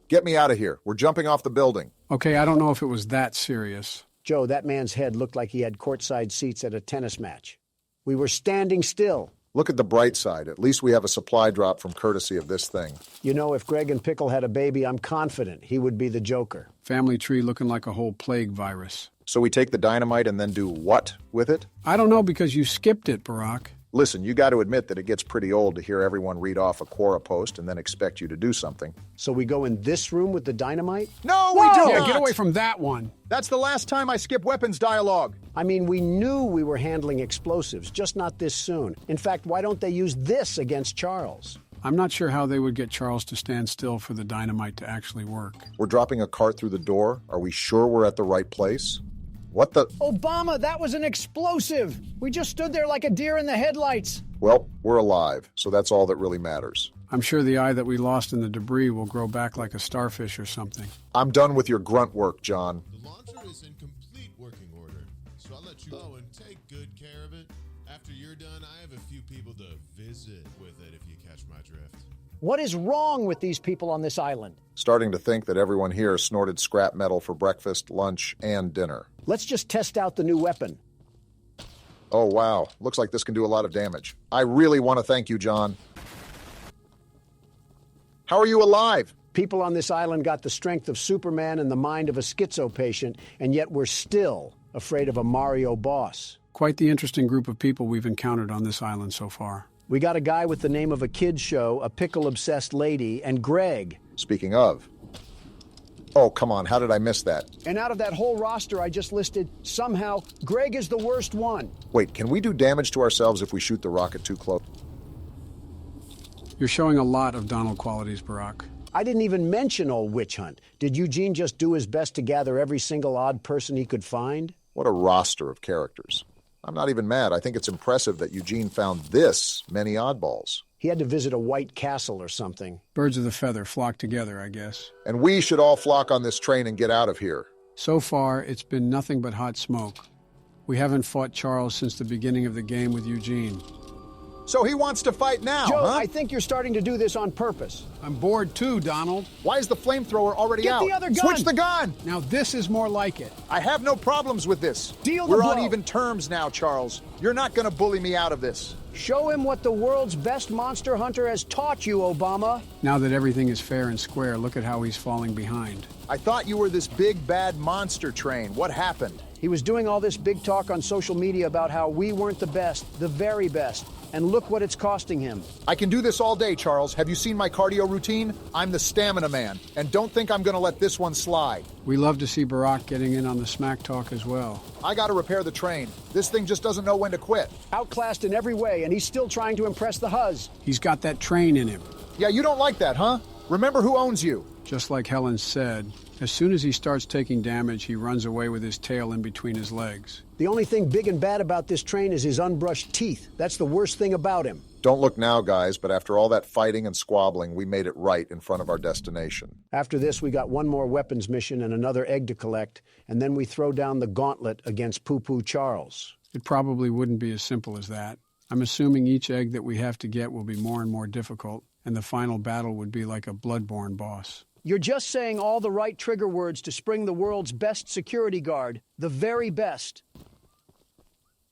Get me out of here. We're jumping off the building. Okay, I don't know if it was that serious. Joe, that man's head looked like he had courtside seats at a tennis match. We were standing still. Look at the bright side. At least we have a supply drop from courtesy of this thing. You know, if Greg and Pickle had a baby, I'm confident he would be the Joker. Family tree looking like a whole plague virus. So we take the dynamite and then do what with it? I don't know because you skipped it, Barack. Listen, you got to admit that it gets pretty old to hear everyone read off a Quora post and then expect you to do something. So we go in this room with the dynamite? No, we do Yeah, not! get away from that one. That's the last time I skip weapons dialogue. I mean, we knew we were handling explosives, just not this soon. In fact, why don't they use this against Charles? I'm not sure how they would get Charles to stand still for the dynamite to actually work. We're dropping a cart through the door. Are we sure we're at the right place? What the? Obama, that was an explosive! We just stood there like a deer in the headlights. Well, we're alive, so that's all that really matters. I'm sure the eye that we lost in the debris will grow back like a starfish or something. I'm done with your grunt work, John. The launcher is in complete working order, so I'll let you go and take good care of it. After you're done, I have a few people to visit with it if you catch my drift. What is wrong with these people on this island? Starting to think that everyone here snorted scrap metal for breakfast, lunch, and dinner. Let's just test out the new weapon. Oh, wow. Looks like this can do a lot of damage. I really want to thank you, John. How are you alive? People on this island got the strength of Superman and the mind of a schizo patient, and yet we're still afraid of a Mario boss. Quite the interesting group of people we've encountered on this island so far. We got a guy with the name of a kid's show, a pickle-obsessed lady, and Greg. Speaking of. Oh, come on. How did I miss that? And out of that whole roster I just listed, somehow, Greg is the worst one. Wait, can we do damage to ourselves if we shoot the rocket too close? You're showing a lot of Donald qualities, Barack. I didn't even mention old Witch Hunt. Did Eugene just do his best to gather every single odd person he could find? What a roster of characters. I'm not even mad. I think it's impressive that Eugene found this many oddballs. He had to visit a white castle or something. Birds of the feather flock together, I guess. And we should all flock on this train and get out of here. So far, it's been nothing but hot smoke. We haven't fought Charles since the beginning of the game with Eugene. So he wants to fight now, Joe, huh? I think you're starting to do this on purpose. I'm bored too, Donald. Why is the flamethrower already Get out? the other gun! Switch the gun! Now this is more like it. I have no problems with this. Deal the We're on blow. even terms now, Charles. You're not gonna bully me out of this. Show him what the world's best monster hunter has taught you, Obama. Now that everything is fair and square, look at how he's falling behind. I thought you were this big, bad monster train. What happened? He was doing all this big talk on social media about how we weren't the best, the very best. And look what it's costing him. I can do this all day, Charles. Have you seen my cardio routine? I'm the stamina man. And don't think I'm gonna let this one slide. We love to see Barack getting in on the smack talk as well. I gotta repair the train. This thing just doesn't know when to quit. Outclassed in every way, and he's still trying to impress the Huz. He's got that train in him. Yeah, you don't like that, huh? Remember who owns you. Just like Helen said, as soon as he starts taking damage, he runs away with his tail in between his legs. The only thing big and bad about this train is his unbrushed teeth. That's the worst thing about him. Don't look now, guys, but after all that fighting and squabbling, we made it right in front of our destination. After this, we got one more weapons mission and another egg to collect, and then we throw down the gauntlet against Choo-Choo Charles. It probably wouldn't be as simple as that. I'm assuming each egg that we have to get will be more and more difficult, and the final battle would be like a bloodborne boss. You're just saying all the right trigger words to spring the world's best security guard, the very best.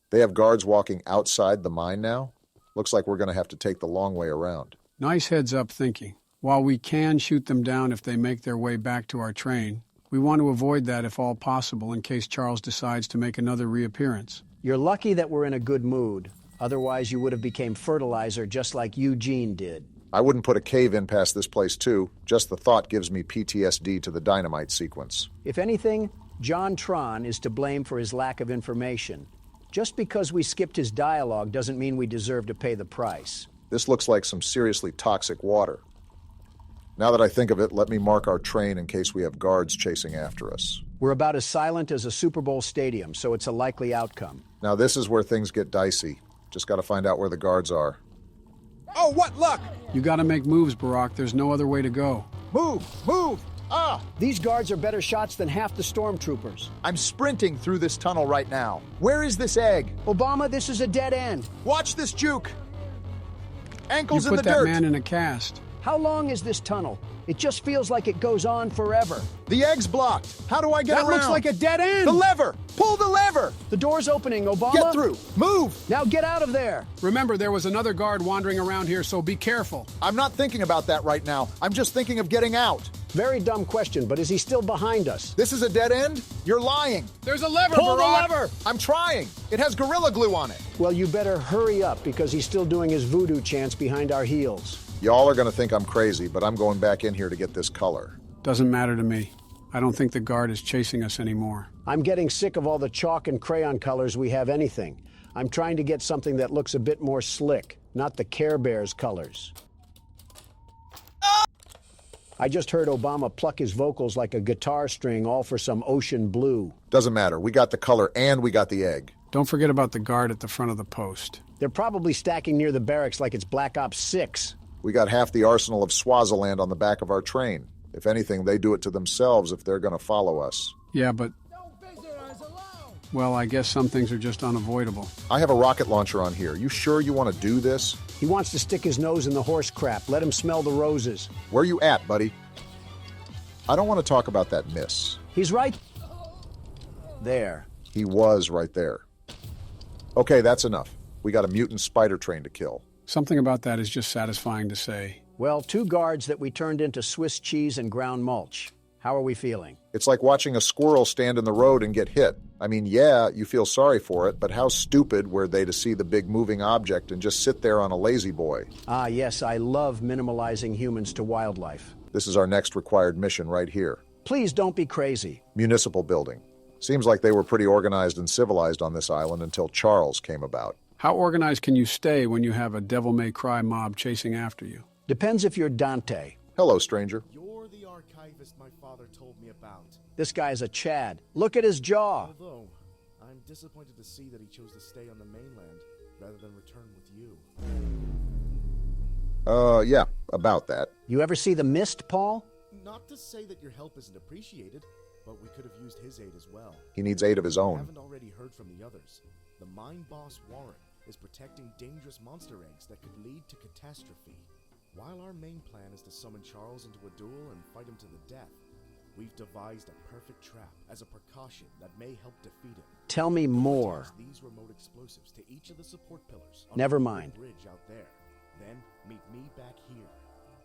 They have guards walking outside the mine now? Looks like we're going to have to take the long way around. Nice heads-up thinking. While we can shoot them down if they make their way back to our train, we want to avoid that if all possible in case Charles decides to make another reappearance. You're lucky that we're in a good mood. Otherwise, you would have became fertilizer just like Eugene did. I wouldn't put a cave in past this place, too. Just the thought gives me PTSD to the dynamite sequence. If anything, John Tron is to blame for his lack of information. Just because we skipped his dialogue doesn't mean we deserve to pay the price. This looks like some seriously toxic water. Now that I think of it, let me mark our train in case we have guards chasing after us. We're about as silent as a Super Bowl stadium, so it's a likely outcome. Now this is where things get dicey. Just got to find out where the guards are. Oh, what luck! You gotta make moves, Barack. There's no other way to go. Move! Move! Ah! These guards are better shots than half the stormtroopers. I'm sprinting through this tunnel right now. Where is this egg? Obama, this is a dead end. Watch this juke! You Ankles in put the that dirt! man in a cast. How long is this tunnel? It just feels like it goes on forever. The egg's blocked. How do I get around? That looks like a dead end! The lever! Pull the lever! The door's opening, Obama. Get through! Move! Now get out of there! Remember, there was another guard wandering around here, so be careful. I'm not thinking about that right now. I'm just thinking of getting out. Very dumb question, but is he still behind us? This is a dead end? You're lying. There's a lever, Pull Barack. the lever! I'm trying. It has Gorilla Glue on it. Well, you better hurry up because he's still doing his voodoo chants behind our heels. Y'all are going to think I'm crazy, but I'm going back in here to get this color. Doesn't matter to me. I don't think the guard is chasing us anymore. I'm getting sick of all the chalk and crayon colors we have anything. I'm trying to get something that looks a bit more slick, not the Care Bears colors. I just heard Obama pluck his vocals like a guitar string, all for some ocean blue. Doesn't matter. We got the color and we got the egg. Don't forget about the guard at the front of the post. They're probably stacking near the barracks like it's Black Ops 6. We got half the arsenal of Swaziland on the back of our train. If anything, they do it to themselves if they're going to follow us. Yeah, but... Well, I guess some things are just unavoidable. I have a rocket launcher on here. You sure you want to do this? He wants to stick his nose in the horse crap. Let him smell the roses. Where you at, buddy? I don't want to talk about that miss. He's right there. He was right there. Okay, that's enough. We got a mutant spider train to kill. Something about that is just satisfying to say. Well, 2 guards that we turned into Swiss cheese and ground mulch. How are we feeling? It's like watching a squirrel stand in the road and get hit. I mean, yeah, you feel sorry for it, but how stupid were they to see the big moving object and just sit there on a lazy boy? Ah, yes, I love minimalizing humans to wildlife. This is our next required mission right here. Please don't be crazy. Municipal building. Seems like they were pretty organized and civilized on this island until Charles came about. How organized can you stay when you have a devil-may-cry mob chasing after you? Depends if you're Dante. Hello, stranger. You're the archivist my father told me about. This guy's a Chad. Look at his jaw. Although, I'm disappointed to see that he chose to stay on the mainland rather than return with you. Yeah, about that. You ever see The Mist, Paul? Not to say that your help isn't appreciated, but we could have used his aid as well. He needs aid of his I own. haven't already heard from the others. The mine boss, Warren, is protecting dangerous monster eggs that could lead to catastrophe. While our main plan is to summon Charles into a duel and fight him to the death, we've devised a perfect trap as a precaution that may help defeat him. Tell me more. Attach these remote explosives to each of the support pillars on Never the mind. bridge out there. Then meet me back here.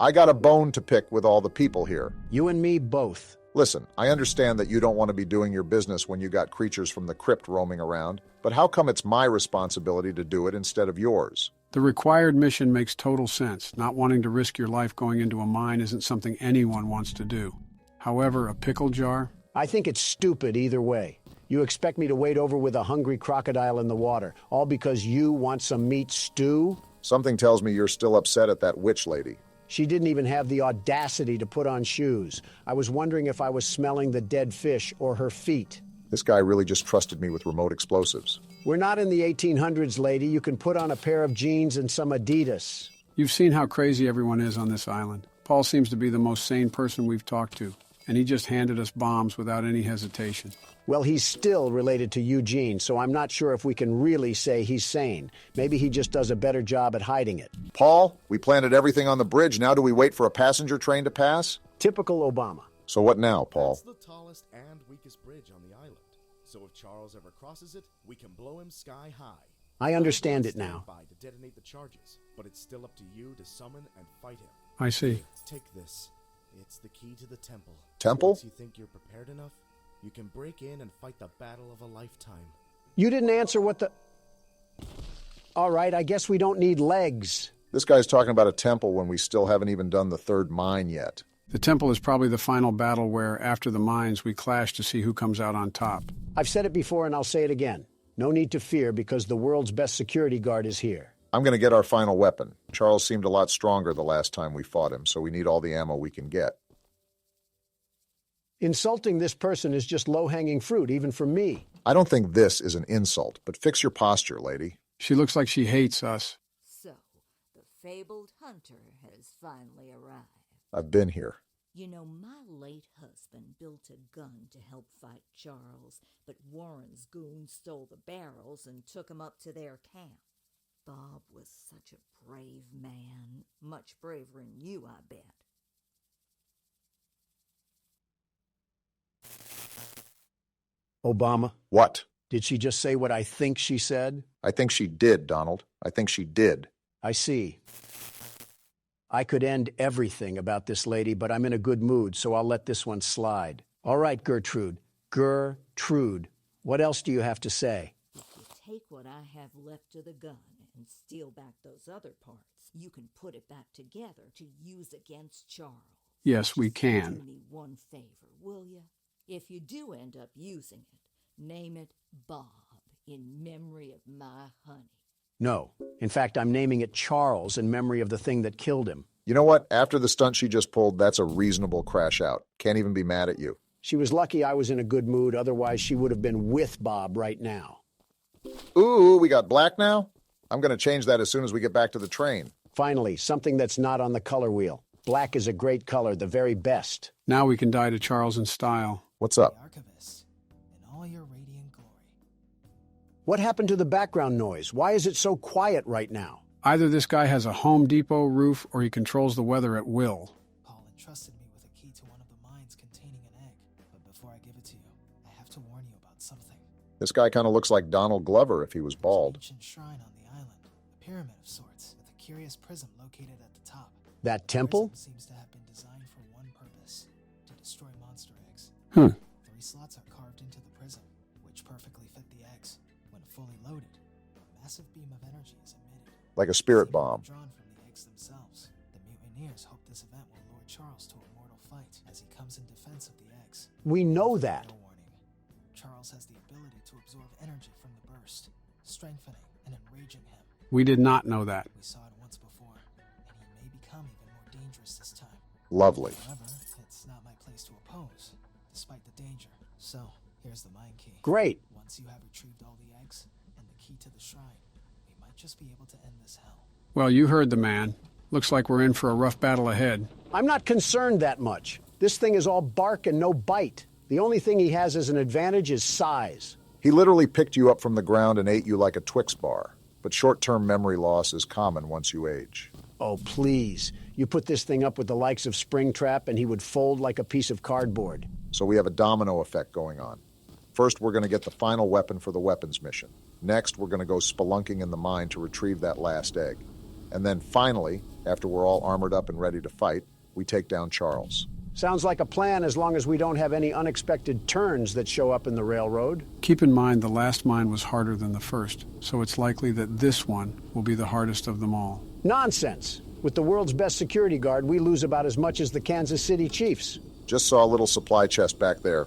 I got a bone to pick with all the people here. You and me both. Listen, I understand that you don't want to be doing your business when you got creatures from the crypt roaming around, but how come it's my responsibility to do it instead of yours? The required mission makes total sense. Not wanting to risk your life going into a mine isn't something anyone wants to do. However, a pickle jar? I think it's stupid either way. You expect me to wade over with a hungry crocodile in the water, all because you want some meat stew? Something tells me you're still upset at that witch lady. She didn't even have the audacity to put on shoes. I was wondering if I was smelling the dead fish or her feet. This guy really just trusted me with remote explosives. We're not in the 1800s, lady. You can put on a pair of jeans and some Adidas. You've seen how crazy everyone is on this island. Paul seems to be the most sane person we've talked to, and he just handed us bombs without any hesitation. Well, he's still related to Eugene, so I'm not sure if we can really say he's sane. Maybe he just does a better job at hiding it. Paul, we planted everything on the bridge. Now do we wait for a passenger train to pass? Typical Obama. So what now, Paul? That's the tallest and weakest bridge on the island. So if Charles ever crosses it, we can blow him sky high. I understand it now. To detonate the charges, but it's still up to you to summon and fight him. I see. Take this. It's the key to the temple. Temple? Once you think you're prepared enough, you can break in and fight the battle of a lifetime. You didn't answer what the... All right, I guess we don't need legs. This guy's talking about a temple when we still haven't even done the third mine yet. The temple is probably the final battle where, after the mines, we clash to see who comes out on top. I've said it before and I'll say it again. No need to fear because the world's best security guard is here. I'm going to get our final weapon. Charles seemed a lot stronger the last time we fought him, so we need all the ammo we can get. Insulting this person is just low-hanging fruit, even for me. I don't think this is an insult, but fix your posture, lady. She looks like she hates us. So, the fabled hunter has finally arrived. I've been here. You know, my late husband built a gun to help fight Charles, but Warren's goons stole the barrels and took 'em up to their camp. Bob was such a brave man. Much braver than you, I bet. Obama? What? Did she just say what I think she said? I think she did, Donald. I think she did. I see. I could end everything about this lady, but I'm in a good mood, so I'll let this one slide. All right, Gertrude. Gertrude. What else do you have to say? If you take what I have left of the gun and steal back those other parts, you can put it back together to use against Charles. Yes, we can. Do me one favor, will you? If you do end up using it, name it Bob in memory of my honey. No. In fact, I'm naming it Charles in memory of the thing that killed him. You know what? After the stunt she just pulled, that's a reasonable crash out. Can't even be mad at you. She was lucky I was in a good mood, otherwise she would have been with Bob right now. Ooh, we got black now? I'm going to change that as soon as we get back to the train. Finally, something that's not on the color wheel. Black is a great color, the very best. Now we can die to Charles in style. What's up? Archivist, in all your radiant glory. What happened to the background noise? Why is it so quiet right now? Either this guy has a Home Depot roof or he controls the weather at will. Paul entrusted me with a key to one of the mines containing an egg. But before I give it to you, I have to warn you about something. This guy kind of looks like Donald Glover if he was bald. There's an ancient shrine on the island, a pyramid of sorts, with a curious prism located at the top. That temple? The prism seems to have been designed for one purpose, to destroy monster eggs. 3 slots are carved into the prism, which perfectly fit the eggs. When fully loaded, a massive beam of energy is emitted. Like a spirit bomb. Drawn from the eggs themselves. The mutineers hope this event will lure Charles to a mortal fight as he comes in defense of the eggs. We know that. No warning. Charles has the ability to absorb energy from the burst, strengthening and enraging him. We did not know that. We saw it once before, and he may become even more dangerous this time. Lovely. However, it's not my place to oppose, despite the danger. So, here's the mine key. Great. Once you have retrieved all the eggs and the key to the shrine, we might just be able to end this hell. Well, you heard the man. Looks like we're in for a rough battle ahead. I'm not concerned that much. This thing is all bark and no bite. The only thing he has as an advantage is size. He literally picked you up from the ground and ate you like a Twix bar. But short-term memory loss is common once you age. Oh, please. You put this thing up with the likes of Springtrap and he would fold like a piece of cardboard. So we have a domino effect going on. First, we're going to get the final weapon for the weapons mission. Next, we're going to go spelunking in the mine to retrieve that last egg. And then finally, after we're all armored up and ready to fight, we take down Charles. Sounds like a plan as long as we don't have any unexpected turns that show up in the railroad. Keep in mind the last mine was harder than the first, so it's likely that this one will be the hardest of them all. Nonsense. With the world's best security guard, we lose about as much as the Kansas City Chiefs. Just saw a little supply chest back there.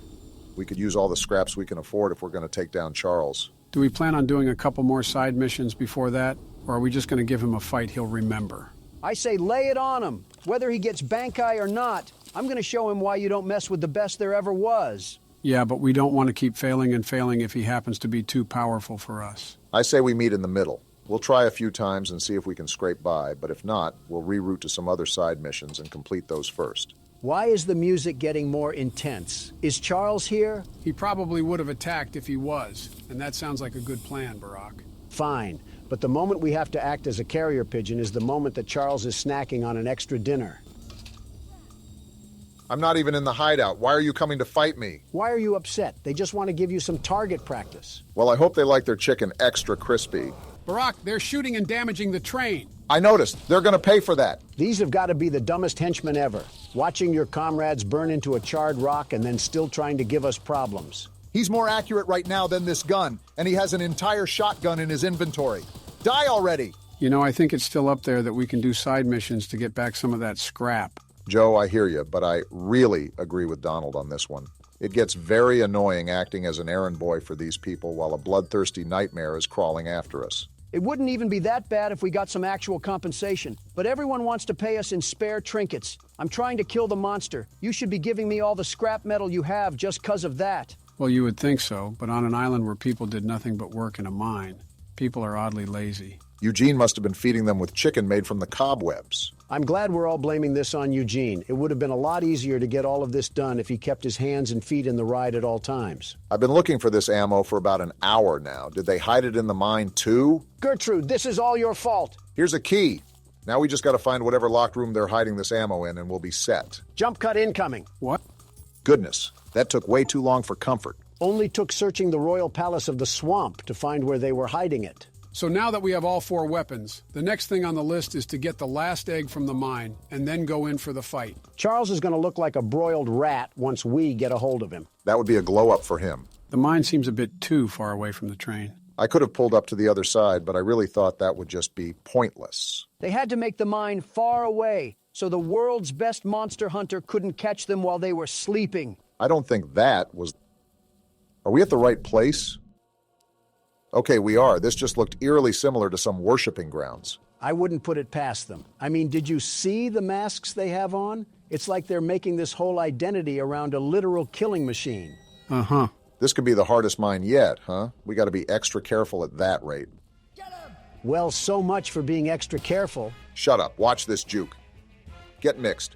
We could use all the scraps we can afford if we're going to take down Charles. Do we plan on doing a couple more side missions before that, or are we just going to give him a fight he'll remember? I say lay it on him. Whether he gets bank-eye or not, I'm going to show him why you don't mess with the best there ever was. Yeah, but we don't want to keep failing and failing if he happens to be too powerful for us. I say we meet in the middle. We'll try a few times and see if we can scrape by, but if not, we'll reroute to some other side missions and complete those first. Why is the music getting more intense? Is Charles here? He probably would have attacked if he was, and that sounds like a good plan, Barack. Fine, but the moment we have to act as a carrier pigeon is the moment that Charles is snacking on an extra dinner. I'm not even in the hideout. Why are you coming to fight me? Why are you upset? They just want to give you some target practice. Well, I hope they like their chicken extra crispy. Barack, they're shooting and damaging the train. I noticed. They're going to pay for that. These have got to be the dumbest henchmen ever. Watching your comrades burn into a charred rock and then still trying to give us problems. He's more accurate right now than this gun, and he has an entire shotgun in his inventory. Die already! You know, I think it's still up there that we can do side missions to get back some of that scrap. Joe, I hear you, but I really agree with Donald on this one. It gets very annoying acting as an errand boy for these people while a bloodthirsty nightmare is crawling after us. It wouldn't even be that bad if we got some actual compensation. But everyone wants to pay us in spare trinkets. I'm trying to kill the monster. You should be giving me all the scrap metal you have just 'cause of that. Well, you would think so, but on an island where people did nothing but work in a mine, people are oddly lazy. Eugene must have been feeding them with chicken made from the cobwebs. I'm glad we're all blaming this on Eugene. It would have been a lot easier to get all of this done if he kept his hands and feet in the ride at all times. I've been looking for this ammo for about an hour now. Did they hide it in the mine too? Gertrude, this is all your fault. Here's a key. Now we just got to find whatever locked room they're hiding this ammo in and we'll be set. Jump cut incoming. What? Goodness, that took way too long for comfort. Only took searching the royal palace of the swamp to find where they were hiding it. So now that we have all 4 weapons, the next thing on the list is to get the last egg from the mine and then go in for the fight. Charles is going to look like a broiled rat once we get a hold of him. That would be a glow-up for him. The mine seems a bit too far away from the train. I could have pulled up to the other side, but I really thought that would just be pointless. They had to make the mine far away, so the world's best monster hunter couldn't catch them while they were sleeping. I don't think that was... Are we at the right place? Okay, we are. This just looked eerily similar to some worshipping grounds. I wouldn't put it past them. I mean, did you see the masks they have on? It's like they're making this whole identity around a literal killing machine. Uh-huh. This could be the hardest mine yet, huh? We got to be extra careful at that rate. Well, so much for being extra careful. Shut up. Watch this juke. Get mixed.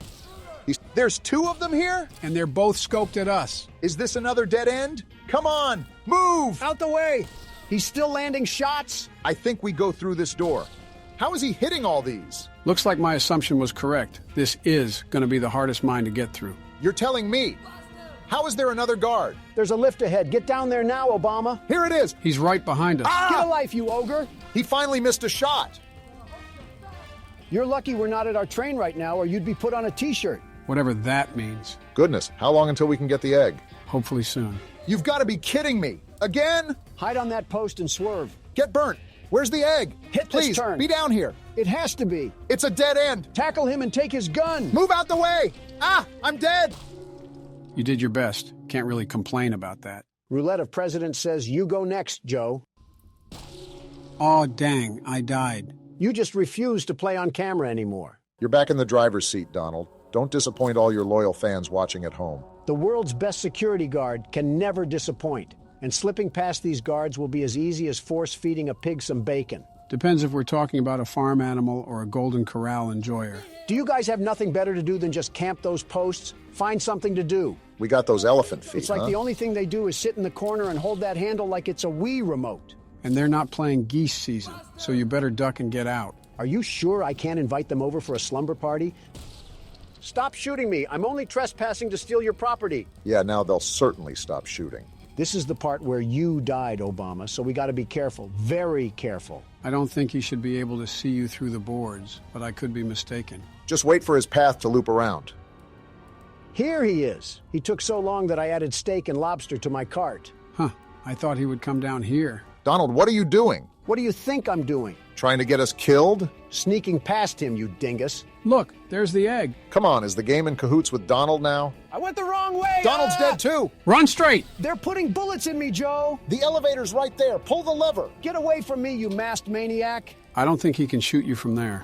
There's 2 of them here? And they're both scoped at us. Is this another dead end? Come on, move! Out the way! He's still landing shots? I think we go through this door. How is he hitting all these? Looks like my assumption was correct. This is going to be the hardest mine to get through. You're telling me? How is there another guard? There's a lift ahead. Get down there now, Obama. Here it is. He's right behind us. Get a life, you ogre. He finally missed a shot. You're lucky we're not at our train right now, or you'd be put on a T-shirt. Whatever that means. Goodness, how long until we can get the egg? Hopefully soon. You've got to be kidding me. Again? Hide on that post and swerve. Get burnt. Where's the egg? Hit Please, this turn. be down here. It has to be. It's a dead end. Tackle him and take his gun. Move out the way. Ah, I'm dead. You did your best. Can't really complain about that. Roulette of President says you go next, Joe. Aw, dang, I died. You just refuse to play on camera anymore. You're back in the driver's seat, Donald. Don't disappoint all your loyal fans watching at home. The world's best security guard can never disappoint. And slipping past these guards will be as easy as force-feeding a pig some bacon. Depends if we're talking about a farm animal or a Golden Corral enjoyer. Do you guys have nothing better to do than just camp those posts? Find something to do. We got those elephant feet, It's like the only thing they do is sit in the corner and hold that handle like it's a Wii remote. And they're not playing geese season, so you better duck and get out. Are you sure I can't invite them over for a slumber party? Stop shooting me. I'm only trespassing to steal your property. Yeah, now they'll certainly stop shooting. This is the part where you died, Obama, so we got to be careful, very careful. I don't think he should be able to see you through the boards, but I could be mistaken. Just wait for his path to loop around. Here he is. He took so long that I added steak and lobster to my cart. Huh, I thought he would come down here. Donald, what are you doing? What do you think I'm doing? Trying to get us killed? Sneaking past him, you dingus. Look, there's the egg. Come on, is the game in cahoots with Donald now? I went the wrong way! Donald's dead too! Run straight! They're putting bullets in me, Joe! The elevator's right there. Pull the lever. Get away from me, you masked maniac! I don't think he can shoot you from there.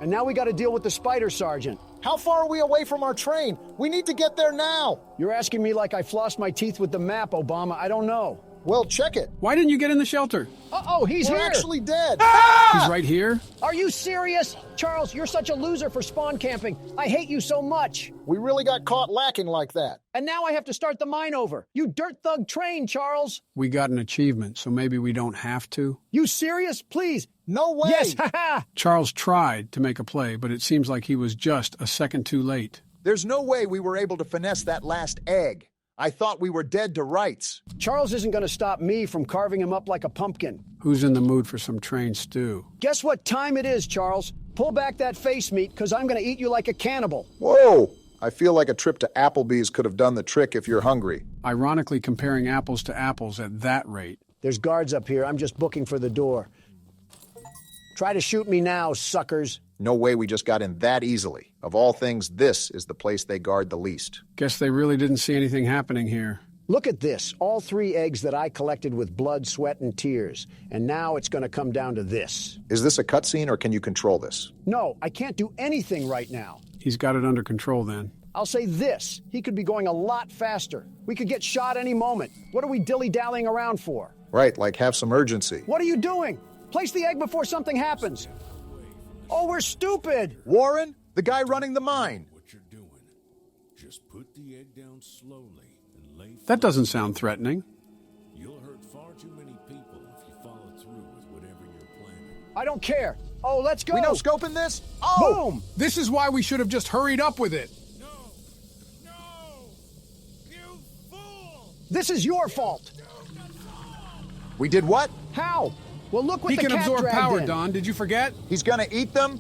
And now we gotta deal with the spider sergeant. How far are we away from our train? We need to get there now. You're asking me like I flossed my teeth with the map, Obama. I don't know. Well, check it. Why didn't you get in the shelter? Uh-oh, he's We're here! actually dead. He's right here? Are you serious? Charles, you're such a loser for spawn camping. I hate you so much. We really got caught lacking like that. And now I have to start the mine over. You dirt thug train, Charles. We got an achievement, so maybe we don't have to. You serious? Please. No way. Yes, haha. Charles tried to make a play, but it seems like he was just a second too late. There's no way we were able to finesse that last egg. I thought we were dead to rights. Charles isn't going to stop me from carving him up like a pumpkin. Who's in the mood for some train stew? Guess what time it is, Charles? Pull back that face meat, because I'm going to eat you like a cannibal. Whoa! I feel like a trip to Applebee's could have done the trick if you're hungry. Ironically, comparing apples to apples at that rate. There's guards up here. I'm just booking for the door. Try to shoot me now, suckers. No way we just got in that easily. Of all things, this is the place they guard the least. Guess they really didn't see anything happening here. Look at this. All 3 eggs that I collected with blood, sweat, and tears. And now it's going to come down to this. Is this a cutscene or can you control this? No, I can't do anything right now. He's got it under control then. I'll say this. He could be going a lot faster. We could get shot any moment. What are we dilly-dallying around for? Right, like have some urgency. What are you doing? Place the egg before something happens. Oh, we're stupid! Warren, the guy running the mine. What you're doing. Just put the egg down slowly and lay flat. That doesn't sound threatening. You'll hurt far too many people if you follow through with whatever you're planning. I don't care. Oh, let's go! We no scoping this? Oh! Boom! This is why we should have just hurried up with it. No! No! You fool! This is your fault. We did what? How? Well, look what He the can cat absorb dragged power, in. Don. Did you forget? He's gonna eat them?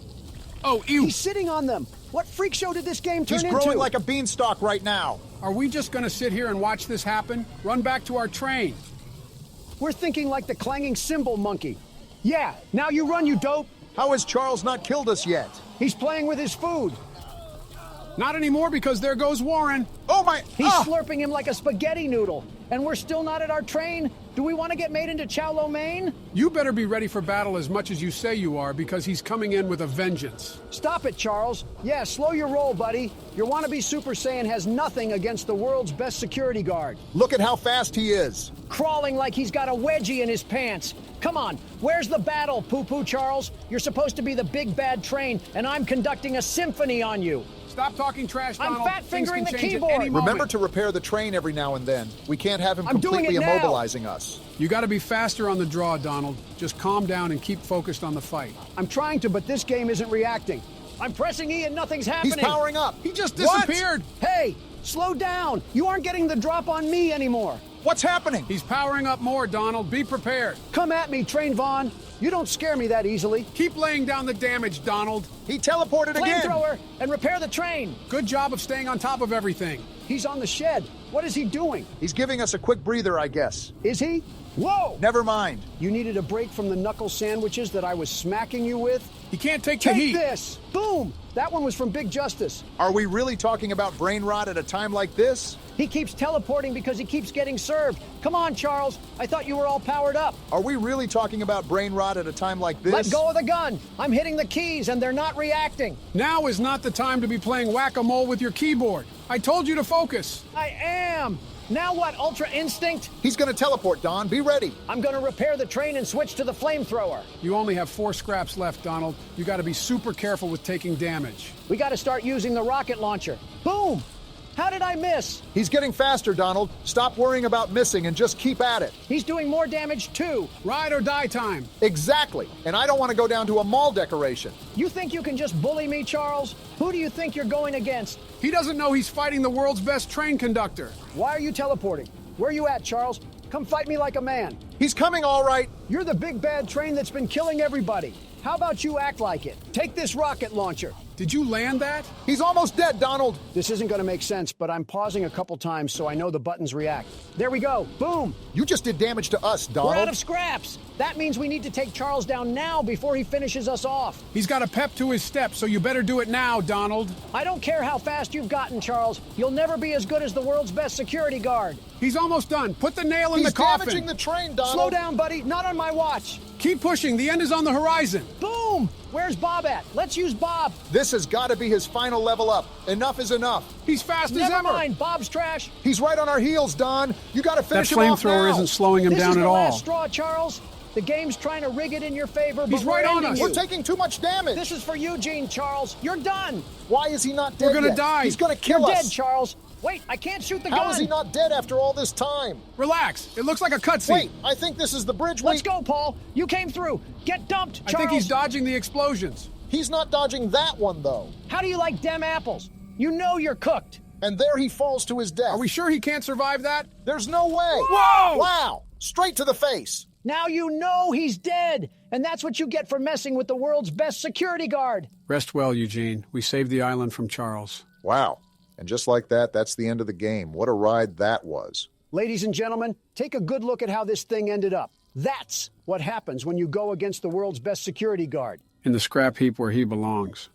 Oh, ew. He's sitting on them. What freak show did this game turn He's into? growing like a beanstalk right now. Are we just going to sit here and watch this happen? Run back to our train. We're thinking like the clanging cymbal monkey. Yeah, now you run, you dope. How has Charles not killed us yet? He's playing with his food. Not anymore, because there goes Warren. Oh my... He's slurping him like a spaghetti noodle. And we're still not at our train? Do we want to get made into chow lo mein? You better be ready for battle as much as you say you are, because he's coming in with a vengeance. Stop it, Charles. Yeah, slow your roll, buddy. Your wannabe Super Saiyan has nothing against the world's best security guard. Look at how fast he is. Crawling like he's got a wedgie in his pants. Come on, where's the battle, Poo-Poo Charles? You're supposed to be the big bad train, and I'm conducting a symphony on you. Stop talking trash, Donald. I'm fat-fingering the Things can change at keyboard. any moment. Remember to repair the train every now and then. We can't have him I'm doing completely it now. immobilizing us. You got to be faster on the draw, Donald. Just calm down and keep focused on the fight. I'm trying to, but this game isn't reacting. I'm pressing E and nothing's happening. He's powering up. He just disappeared. Hey, slow down. You aren't getting the drop on me anymore. What's happening? He's powering up more, Donald. Be prepared. Come at me, Train Vaughn. You don't scare me that easily. Keep laying down the damage, Donald. He teleported again. Flamethrower and repair the train. Good job of staying on top of everything. He's on the shed. What is he doing? He's giving us a quick breather, I guess. Is he? Whoa! Never mind. You needed a break from the knuckle sandwiches that I was smacking you with? He can't take the heat. Take this! Boom! That one was from Big Justice. Are we really talking about brain rot at a time like this? He keeps teleporting because he keeps getting served. Come on, Charles. I thought you were all powered up. Are we really talking about brain rot at a time like this? Let go of the gun. I'm hitting the keys and they're not reacting. Now is not the time to be playing whack-a-mole with your keyboard. I told you to focus. I am. Now what, Ultra Instinct? He's gonna teleport, Don. Be ready. I'm gonna repair the train and switch to the flamethrower. You only have 4 scraps left, Donald. You got to be super careful with taking damage. We got to start using the rocket launcher. Boom! How did I miss? He's getting faster, Donald. Stop worrying about missing and just keep at it. He's doing more damage too. Ride or die time. Exactly. And I don't want to go down to a mall decoration. You think you can just bully me, Charles? Who do you think you're going against? He doesn't know he's fighting the world's best train conductor. Why are you teleporting? Where are you at, Charles? Come fight me like a man. He's coming all right. You're the big bad train that's been killing everybody. How about you act like it? Take this rocket launcher. Did you land that? He's almost dead, Donald. This isn't going to make sense, but I'm pausing a couple times so I know the buttons react. There we go. Boom. You just did damage to us, Donald. We're out of scraps. That means we need to take Charles down now before he finishes us off. He's got a pep to his step, so you better do it now, Donald. I don't care how fast you've gotten, Charles. You'll never be as good as the world's best security guard. He's almost done. Put the nail in the coffin. He's damaging the train, Donald. Slow down, buddy. Not on my watch. Keep pushing. The end is on the horizon. Boom! Where's Bob at? Let's use Bob. This has got to be his final level up. Enough is enough. He's fast as Never ever. mind. Bob's trash. He's right on our heels, Don. You got to finish That him off now. flamethrower isn't slowing him This down is at the all. last straw, Charles. The game's trying to rig it in your favor, but He's right we're on ending us. you. We're taking too much damage. This is for Eugene, Charles. You're done. Why is he not dead We're gonna yet? die. He's going to kill You're us. dead, Charles. Wait, I can't shoot the gun. How is he not dead after all this time? Relax. It looks like a cutscene. Wait, I think this is the bridge. Let's go, Paul. You came through. Get dumped, Charles. I think he's dodging the explosions. He's not dodging that one, though. How do you like dem apples? You know you're cooked. And there he falls to his death. Are we sure he can't survive that? There's no way. Whoa! Wow! Straight to the face. Now you know he's dead. And that's what you get for messing with the world's best security guard. Rest well, Eugene. We saved the island from Charles. Wow. And just like that, that's the end of the game. What a ride that was. Ladies and gentlemen, take a good look at how this thing ended up. That's what happens when you go against the world's best security guard. In the scrap heap where he belongs.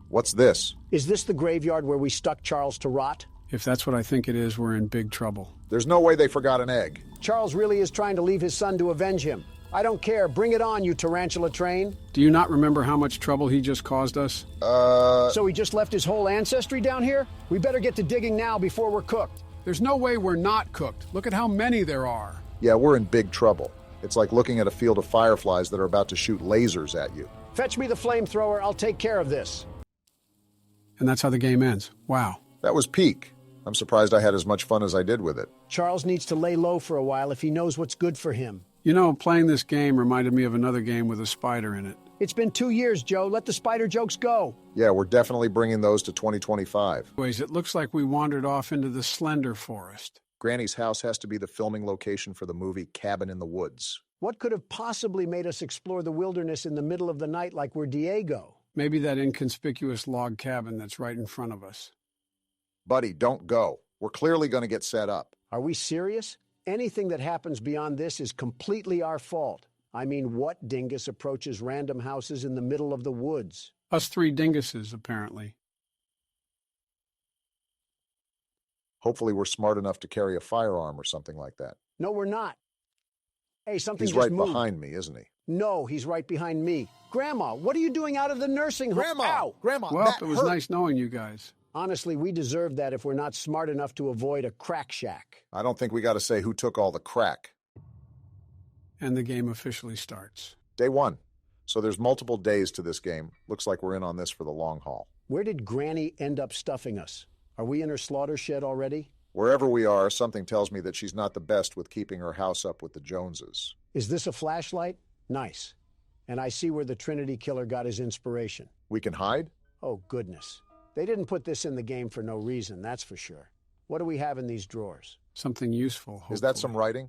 What's this? Is this the graveyard where we stuck Charles to rot? If that's what I think it is, we're in big trouble. There's no way they forgot an egg. Charles really is trying to leave his son to avenge him. I don't care. Bring it on, you tarantula train. Do you not remember how much trouble he just caused us? So he just left his whole ancestry down here? We better get to digging now before we're cooked. There's no way we're not cooked. Look at how many there are. Yeah, we're in big trouble. It's like looking at a field of fireflies that are about to shoot lasers at you. Fetch me the flamethrower. I'll take care of this. And that's how the game ends. Wow. That was peak. I'm surprised I had as much fun as I did with it. Charles needs to lay low for a while if he knows what's good for him. You know, playing this game reminded me of another game with a spider in it. It's been 2 years, Joe. Let the spider jokes go. Yeah, we're definitely bringing those to 2025. Anyways, it looks like we wandered off into the Slender Forest. Granny's house has to be the filming location for the movie Cabin in the Woods. What could have possibly made us explore the wilderness in the middle of the night like we're Diego? Maybe that inconspicuous log cabin that's right in front of us. Buddy, don't go. We're clearly going to get set up. Are we serious? Anything that happens beyond this is completely our fault. I mean, what dingus approaches random houses in the middle of the woods? Us three dinguses, apparently. Hopefully we're smart enough to carry a firearm or something like that. No, we're not. Hey, something He's just right moved. behind me, isn't he? No, he's right behind me. Grandma, what are you doing out of the nursing home? Grandma! Ow! Grandma, Well, that it was hurt. nice knowing you guys. Honestly, we deserve that if we're not smart enough to avoid a crack shack. I don't think we got to say who took all the crack. And the game officially starts. Day 1. So there's multiple days to this game. Looks like we're in on this for the long haul. Where did Granny end up stuffing us? Are we in her slaughter shed already? Wherever we are, something tells me that she's not the best with keeping her house up with the Joneses. Is this a flashlight? Nice. And I see where the Trinity Killer got his inspiration. We can hide? Oh, goodness. They didn't put this in the game for no reason, that's for sure. What do we have in these drawers? Something useful, hopefully. Is that some writing?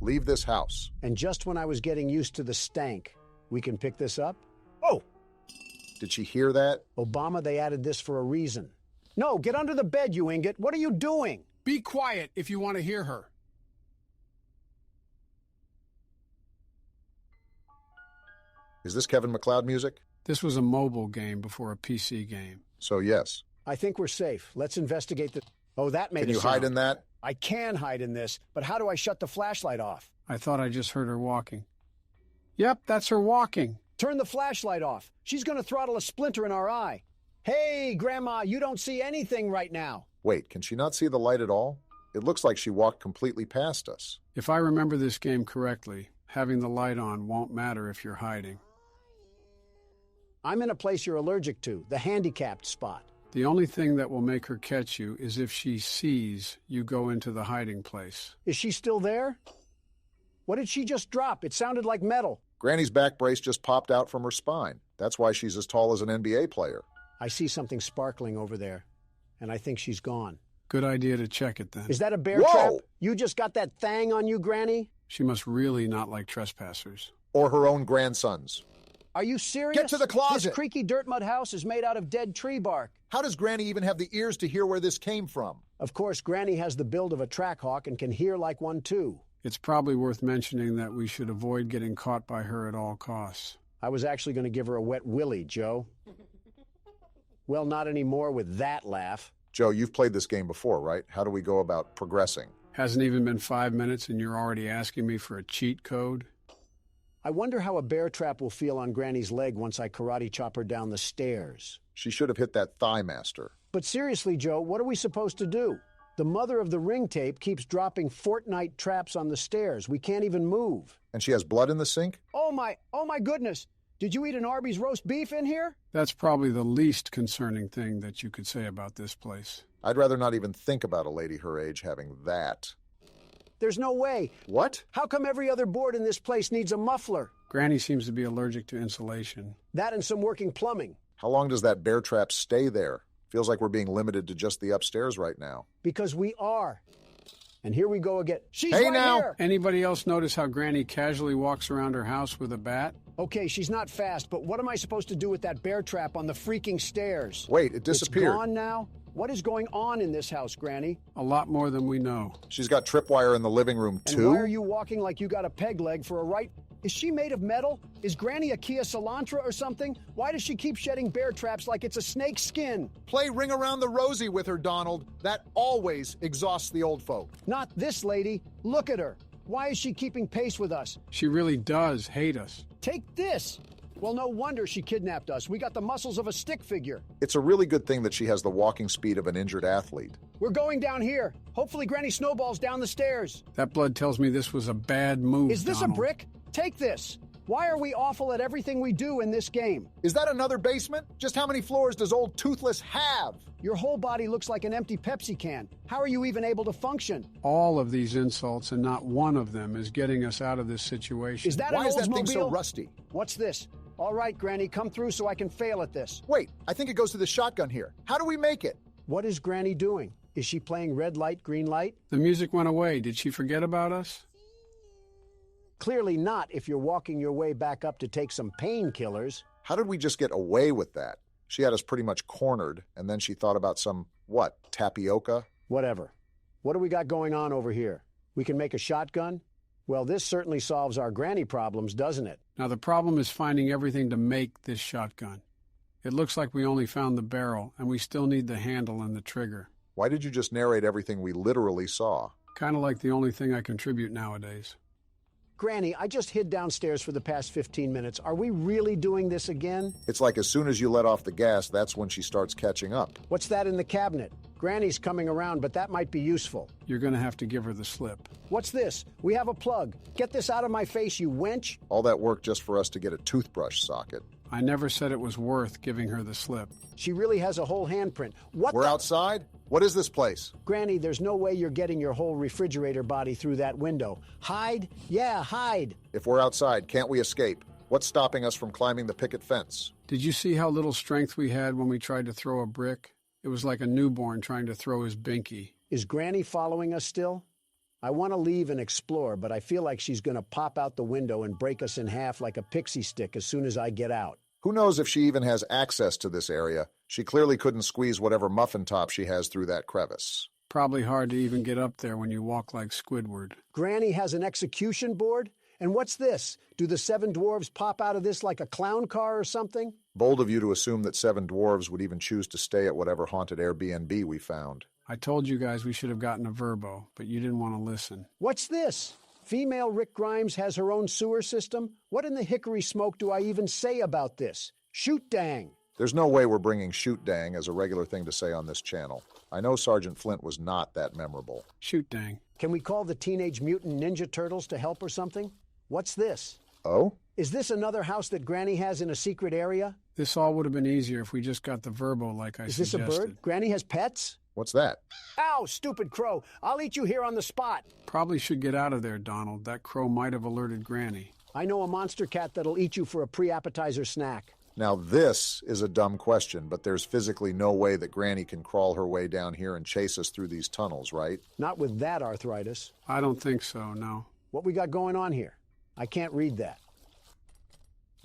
Leave this house. And just when I was getting used to the stank, we can pick this up? Oh! Did she hear that? Obama, they added this for a reason. No, get under the bed, you ingot. What are you doing? Be quiet if you want to hear her. Is this Kevin MacLeod music? This was a mobile game before a PC game. So yes. I think we're safe. Let's investigate the... Oh, that made Can a you sound. hide in that? I can hide in this, but how do I shut the flashlight off? I thought I just heard her walking. Yep, that's her walking. Turn the flashlight off. She's going to throttle a splinter in our eye. Hey, Grandma, you don't see anything right now. Wait, can she not see the light at all? It looks like she walked completely past us. If I remember this game correctly, having the light on won't matter if you're hiding. I'm in a place you're allergic to, the handicapped spot. The only thing that will make her catch you is if she sees you go into the hiding place. Is she still there? What did she just drop? It sounded like metal. Granny's back brace just popped out from her spine. That's why she's as tall as an NBA player. I see something sparkling over there, and I think she's gone. Good idea to check it then. Is that a bear Whoa! trap? You just got that thang on you, Granny? She must really not like trespassers. Or her own grandsons. Are you serious? Get to the closet! This creaky dirt mud house is made out of dead tree bark. How does Granny even have the ears to hear where this came from? Of course, Granny has the build of a trackhawk and can hear like one, too. It's probably worth mentioning that we should avoid getting caught by her at all costs. I was actually going to give her a wet willy, Joe. Well, not anymore with that laugh. Joe, you've played this game before, right? How do we go about progressing? Hasn't even been 5 minutes and you're already asking me for a cheat code? I wonder how a bear trap will feel on Granny's leg once I karate chop her down the stairs. She should have hit that thigh master. But seriously, Joe, what are we supposed to do? The mother of the ring tape keeps dropping Fortnite traps on the stairs. We can't even move. And she has blood in the sink? Oh my goodness. Did you eat an Arby's roast beef in here? That's probably the least concerning thing that you could say about this place. I'd rather not even think about a lady her age having that. There's no way. What? How come every other board in this place needs a muffler? Granny seems to be allergic to insulation. That and some working plumbing. How long does that bear trap stay there? Feels like we're being limited to just the upstairs right now. Because we are. And here we go again. She's Hey right now! here! Anybody else notice how Granny casually walks around her house with a bat? Okay, she's not fast, but what am I supposed to do with that bear trap on the freaking stairs? Wait, it disappeared. It's gone now? What is going on in this house, Granny? A lot more than we know. She's got tripwire in the living room, And too? why are you walking like you got a peg leg for a right... Is she made of metal? Is Granny a Kia Elantra or something? Why does she keep shedding bear traps like it's a snake's skin? Play Ring Around the Rosie with her, Donald. That always exhausts the old folk. Not this lady. Look at her. Why is she keeping pace with us? She really does hate us. Take this. Well, no wonder she kidnapped us. We got the muscles of a stick figure. It's a really good thing that she has the walking speed of an injured athlete. We're going down here. Hopefully Granny snowballs down the stairs. That blood tells me this was a bad move, Is this Donald. a brick? Take this. Why are we awful at everything we do in this game? Is that another basement? Just how many floors does old Toothless have? Your whole body looks like an empty Pepsi can. How are you even able to function? All of these insults and not one of them is getting us out of this situation. Is that Why an is that thing so Oldsmobile? rusty? What's this? All right, Granny, come through so I can fail at this. Wait, I think it goes to the shotgun here. How do we make it? What is Granny doing? Is she playing red light, green light? The music went away. Did she forget about us? Clearly not if you're walking your way back up to take some painkillers. How did we just get away with that? She had us pretty much cornered, and then she thought about some, what, tapioca? Whatever. What do we got going on over here? We can make a shotgun? Well, this certainly solves our granny problems, doesn't it? Now, the problem is finding everything to make this shotgun. It looks like we only found the barrel, and we still need the handle and the trigger. Why did you just narrate everything we literally saw? Kind of like the only thing I contribute nowadays. Granny, I just hid downstairs for the past 15 minutes. Are we really doing this again? It's like as soon as you let off the gas, that's when she starts catching up. What's that in the cabinet? Granny's coming around, but that might be useful. You're going to have to give her the slip. What's this? We have a plug. Get this out of my face, you wench. All that work just for us to get a toothbrush socket. I never said it was worth giving her the slip. She really has a whole handprint. We're outside? What is this place? Granny, there's no way you're getting your whole refrigerator body through that window. Hide? Yeah, hide. If we're outside, can't we escape? What's stopping us from climbing the picket fence? Did you see how little strength we had when we tried to throw a brick? It was like a newborn trying to throw his binky. Is Granny following us still? I want to leave and explore, but I feel like she's going to pop out the window and break us in half like a pixie stick as soon as I get out. Who knows if she even has access to this area? She clearly couldn't squeeze whatever muffin top she has through that crevice. Probably hard to even get up there when you walk like Squidward. Granny has an execution board? And what's this? Do the 7 dwarves pop out of this like a clown car or something? Bold of you to assume that 7 dwarves would even choose to stay at whatever haunted Airbnb we found. I told you guys we should have gotten a Verbo, but you didn't want to listen. What's this? Female Rick Grimes has her own sewer system? What in the hickory smoke do I even say about this? Shoot dang! There's no way we're bringing shoot dang as a regular thing to say on this channel. I know Sergeant Flint was not that memorable. Shoot dang. Can we call the Teenage Mutant Ninja Turtles to help or something? What's this? Oh? Is this another house that Granny has in a secret area? This all would have been easier if we just got the Verbo like I suggested. Is this a bird? Granny has pets? What's that? Ow, stupid crow. I'll eat you here on the spot. Probably should get out of there, Donald. That crow might have alerted Granny. I know a monster cat that'll eat you for a pre-appetizer snack. Now this is a dumb question, but there's physically no way that Granny can crawl her way down here and chase us through these tunnels, right? Not with that arthritis. I don't think so, no. What we got going on here? I can't read that.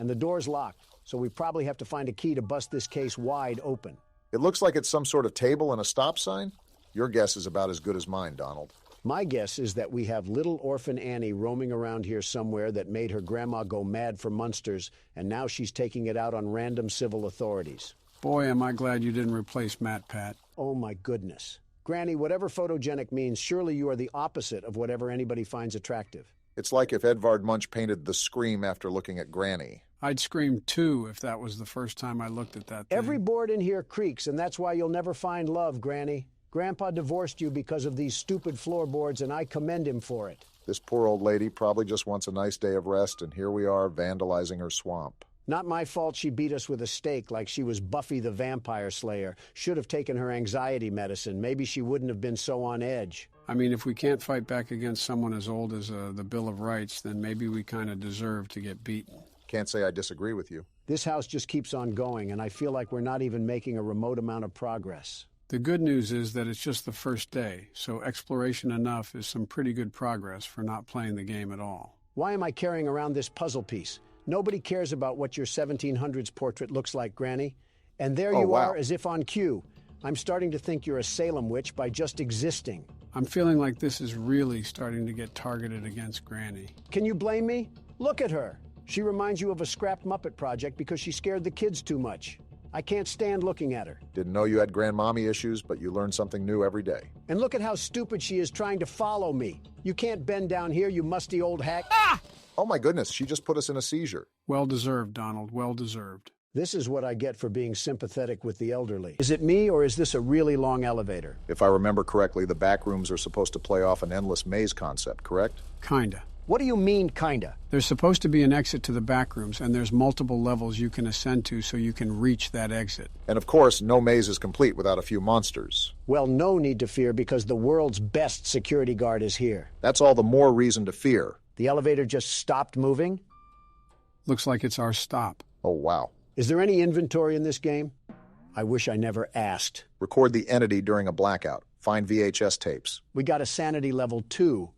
And the door's locked, so we probably have to find a key to bust this case wide open. It looks like it's some sort of table and a stop sign. Your guess is about as good as mine, Donald. My guess is that we have little orphan Annie roaming around here somewhere that made her grandma go mad for monsters, and now she's taking it out on random civil authorities. Boy, am I glad you didn't replace Matt Pat. Oh, my goodness. Granny, whatever photogenic means, surely you are the opposite of whatever anybody finds attractive. It's like if Edvard Munch painted The Scream after looking at Granny. I'd scream too if that was the first time I looked at that thing. Every board in here creaks, and that's why you'll never find love, Granny. Grandpa divorced you because of these stupid floorboards, and I commend him for it. This poor old lady probably just wants a nice day of rest, and here we are vandalizing her swamp. Not my fault she beat us with a stake like she was Buffy the Vampire Slayer. Should have taken her anxiety medicine. Maybe she wouldn't have been so on edge. I mean, if we can't fight back against someone as old as the Bill of Rights, then maybe we kind of deserve to get beaten. Can't say I disagree with you. This house just keeps on going, and I feel like we're not even making a remote amount of progress. The good news is that it's just the first day, so exploration enough is some pretty good progress for not playing the game at all. Why am I carrying around this puzzle piece? Nobody cares about what your 1700s portrait looks like, Granny. And there you are, as if on cue. I'm starting to think you're a Salem witch by just existing. I'm feeling like this is really starting to get targeted against Granny. Can you blame me? Look at her. She reminds you of a scrapped Muppet project because she scared the kids too much. I can't stand looking at her. Didn't know you had grandmommy issues, but you learn something new every day. And look at how stupid she is trying to follow me. You can't bend down here, you musty old hack. Ah! Oh my goodness, she just put us in a seizure. Well deserved, Donald, well deserved. This is what I get for being sympathetic with the elderly. Is it me, or is this a really long elevator? If I remember correctly, the backrooms are supposed to play off an endless maze concept, correct? Kinda. What do you mean, kinda? There's supposed to be an exit to the backrooms, and there's multiple levels you can ascend to so you can reach that exit. And of course, no maze is complete without a few monsters. Well, no need to fear because the world's best security guard is here. That's all the more reason to fear. The elevator just stopped moving? Looks like it's our stop. Oh, wow. Is there any inventory in this game? I wish I never asked. Record the entity during a blackout. Find VHS tapes. We got a sanity level 2.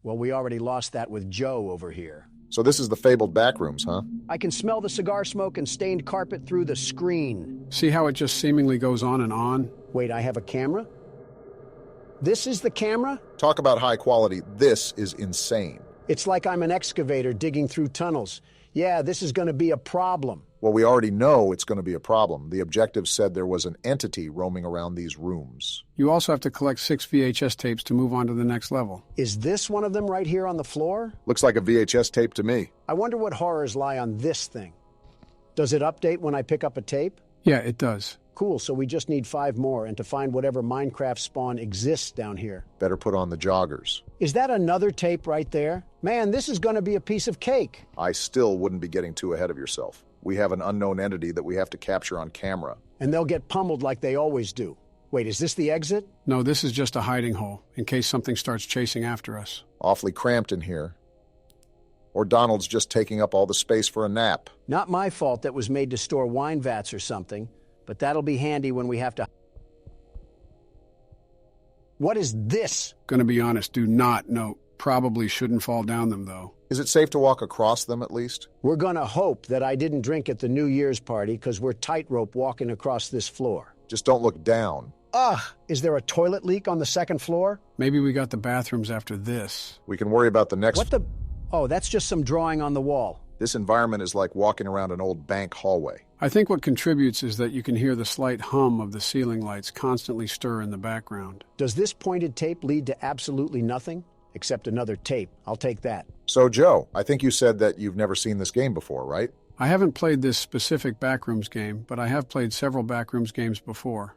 Well, we already lost that with Joe over here. So this is the fabled backrooms, huh? I can smell the cigar smoke and stained carpet through the screen. See how it just seemingly goes on and on? Wait, I have a camera? This is the camera? Talk about high quality. This is insane. It's like I'm an excavator digging through tunnels. Yeah, this is going to be a problem. Well, we already know it's going to be a problem. The objective said there was an entity roaming around these rooms. You also have to collect 6 VHS tapes to move on to the next level. Is this one of them right here on the floor? Looks like a VHS tape to me. I wonder what horrors lie on this thing. Does it update when I pick up a tape? Yeah, it does. Cool, so we just need 5 more and to find whatever Minecraft spawn exists down here. Better put on the joggers. Is that another tape right there? Man, this is going to be a piece of cake. I still wouldn't be getting too ahead of yourself. We have an unknown entity that we have to capture on camera. And they'll get pummeled like they always do. Wait, is this the exit? No, this is just a hiding hole, in case something starts chasing after us. Awfully cramped in here. Or Donald's just taking up all the space for a nap. Not my fault that was made to store wine vats or something, but that'll be handy when we have to... What is this? Gonna be honest, do not know. Probably shouldn't fall down them, though. Is it safe to walk across them, at least? We're gonna hope that I didn't drink at the New Year's party, because we're tightrope walking across this floor. Just don't look down. Ugh! Is there a toilet leak on the second floor? Maybe we got the bathrooms after this. We can worry about the next... What the... Oh, that's just some drawing on the wall. This environment is like walking around an old bank hallway. I think what contributes is that you can hear the slight hum of the ceiling lights constantly stir in the background. Does this pointed tape lead to absolutely nothing? Except another tape. I'll take that. So, Joe, I think you said that you've never seen this game before, right? I haven't played this specific Backrooms game, but I have played several Backrooms games before.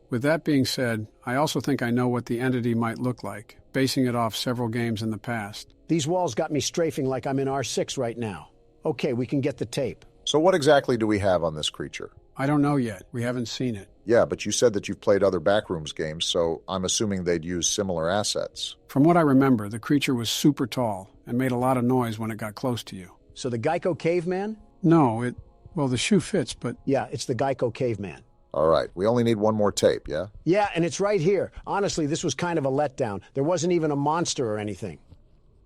With that being said, I also think I know what the entity might look like, basing it off several games in the past. These walls got me strafing like I'm in R6 right now. Okay, we can get the tape. So what exactly do we have on this creature? I don't know yet. We haven't seen it. Yeah, but you said that you've played other Backrooms games, so I'm assuming they'd use similar assets. From what I remember, the creature was super tall and made a lot of noise when it got close to you. So the Geico caveman? No, well, the shoe fits, but... Yeah, it's the Geico caveman. All right, we only need one more tape, yeah? Yeah, and it's right here. Honestly, this was kind of a letdown. There wasn't even a monster or anything.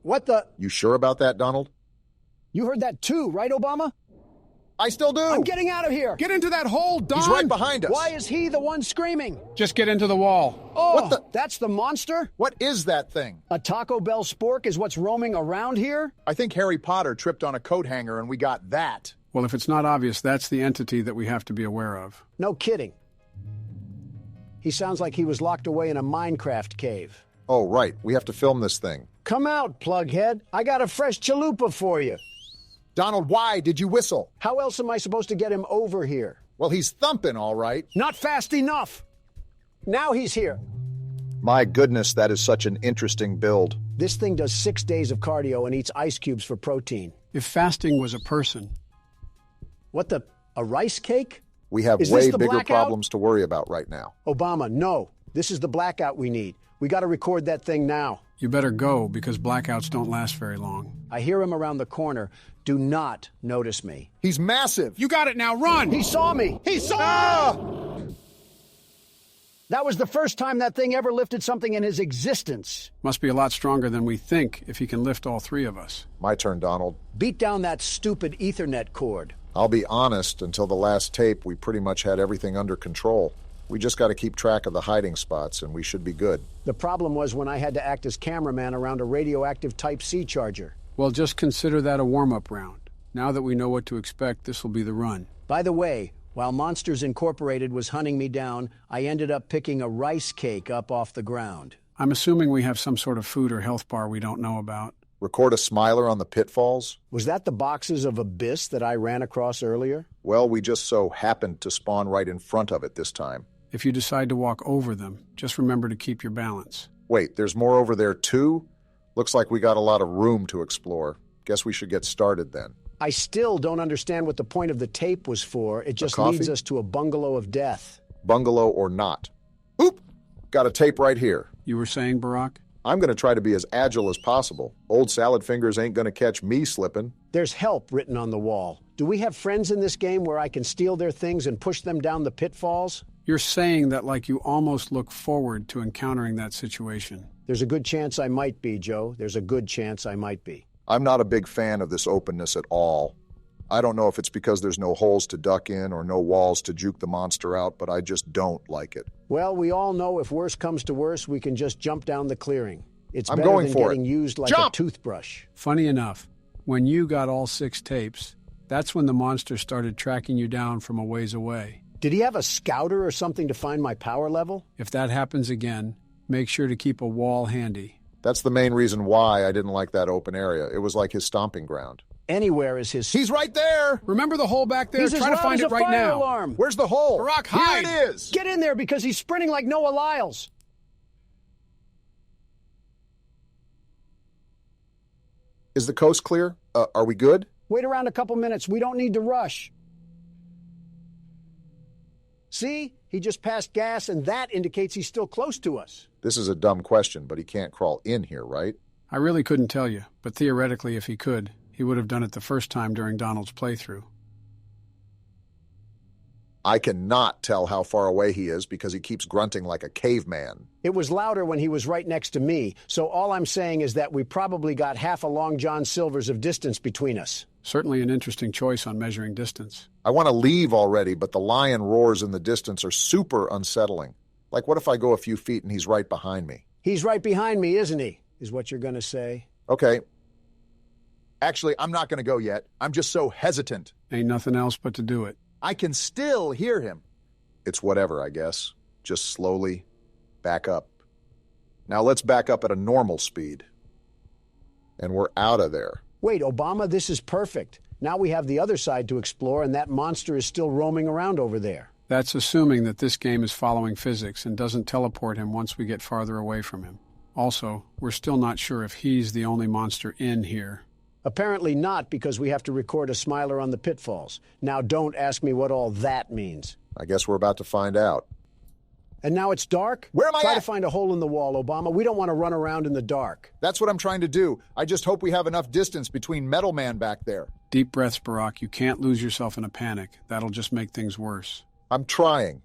What the... You sure about that, Donald? You heard that too, right, Obama? I still do! I'm getting out of here! Get into that hole, Don! He's right behind us! Why is he the one screaming? Just get into the wall. Oh, what the... That's the monster? What is that thing? A Taco Bell spork is what's roaming around here? I think Harry Potter tripped on a coat hanger and we got that. Well, if it's not obvious, that's the entity that we have to be aware of. No kidding. He sounds like he was locked away in a Minecraft cave. Oh, right. We have to film this thing. Come out, plughead. I got a fresh chalupa for you. Donald, why did you whistle? How else am I supposed to get him over here? Well, he's thumping, all right. Not fast enough. Now he's here. My goodness, that is such an interesting build. This thing does 6 days of cardio and eats ice cubes for protein. If fasting was a person... What the... a rice cake? We have way bigger problems to worry about right now. Obama, no. This is the blackout we need. We got to record that thing now. You better go, because blackouts don't last very long. I hear him around the corner. Do not notice me. He's massive. You got it now, run! He saw me! He saw me! That was the first time that thing ever lifted something in his existence. Must be a lot stronger than we think if he can lift all 3 of us. My turn, Donald. Beat down that stupid Ethernet cord. I'll be honest, until the last tape, we pretty much had everything under control. We just got to keep track of the hiding spots, and we should be good. The problem was when I had to act as cameraman around a radioactive Type-C charger. Well, just consider that a warm-up round. Now that we know what to expect, this will be the run. By the way, while Monsters Incorporated was hunting me down, I ended up picking a rice cake up off the ground. I'm assuming we have some sort of food or health bar we don't know about. Record a smiler on the pitfalls? Was that the boxes of Abyss that I ran across earlier? Well, we just so happened to spawn right in front of it this time. If you decide to walk over them, just remember to keep your balance. Wait, there's more over there too? Looks like we got a lot of room to explore. Guess we should get started then. I still don't understand what the point of the tape was for. It just leads us to a bungalow of death. Bungalow or not. Oop! Got a tape right here. You were saying, Barack? I'm going to try to be as agile as possible. Old salad fingers ain't going to catch me slipping. There's help written on the wall. Do we have friends in this game where I can steal their things and push them down the pitfalls? You're saying that like you almost look forward to encountering that situation. There's a good chance I might be, Joe. There's a good chance I might be. I'm not a big fan of this openness at all. I don't know if it's because there's no holes to duck in or no walls to juke the monster out, but I just don't like it. Well, we all know if worse comes to worse, we can just jump down the clearing. It's I'm better going than for getting it. used like Jump! a toothbrush. Funny enough, when you got all 6 tapes, that's when the monster started tracking you down from a ways away. Did he have a scouter or something to find my power level? If that happens again, make sure to keep a wall handy. That's the main reason why I didn't like that open area. It was like his stomping ground. Anywhere is his... He's right there! Remember the hole back there? He's Try to find it right now. Alarm. Where's the hole? Barack, hide! Here it is! Get in there because he's sprinting like Noah Lyles. Is the coast clear? Are we good? Wait around a couple minutes. We don't need to rush. See? He just passed gas, and that indicates he's still close to us. This is a dumb question, but he can't crawl in here, right? I really couldn't tell you, but theoretically, if he could, he would have done it the first time during Donald's playthrough. I cannot tell how far away he is because he keeps grunting like a caveman. It was louder when he was right next to me, so all I'm saying is that we probably got half a Long John Silver's of distance between us. Certainly an interesting choice on measuring distance. I want to leave already, but the lion roars in the distance are super unsettling. Like, what if I go a few feet and he's right behind me? He's right behind me, isn't he? Is what you're going to say. Okay. Actually, I'm not going to go yet. I'm just so hesitant. Ain't nothing else but to do it. I can still hear him. It's whatever, I guess. Just slowly back up. Now let's back up at a normal speed. And we're out of there. Wait, Obama, this is perfect. Now we have the other side to explore, and that monster is still roaming around over there. That's assuming that this game is following physics and doesn't teleport him once we get farther away from him. Also, we're still not sure if he's the only monster in here. Apparently not, because we have to record a smiler on the pitfalls. Now don't ask me what all that means. I guess we're about to find out. And now it's dark? Where am I Try at? to find a hole in the wall, Obama. We don't want to run around in the dark. That's what I'm trying to do. I just hope we have enough distance between Metal Man back there. Deep breaths, Barack. You can't lose yourself in a panic. That'll just make things worse. I'm trying.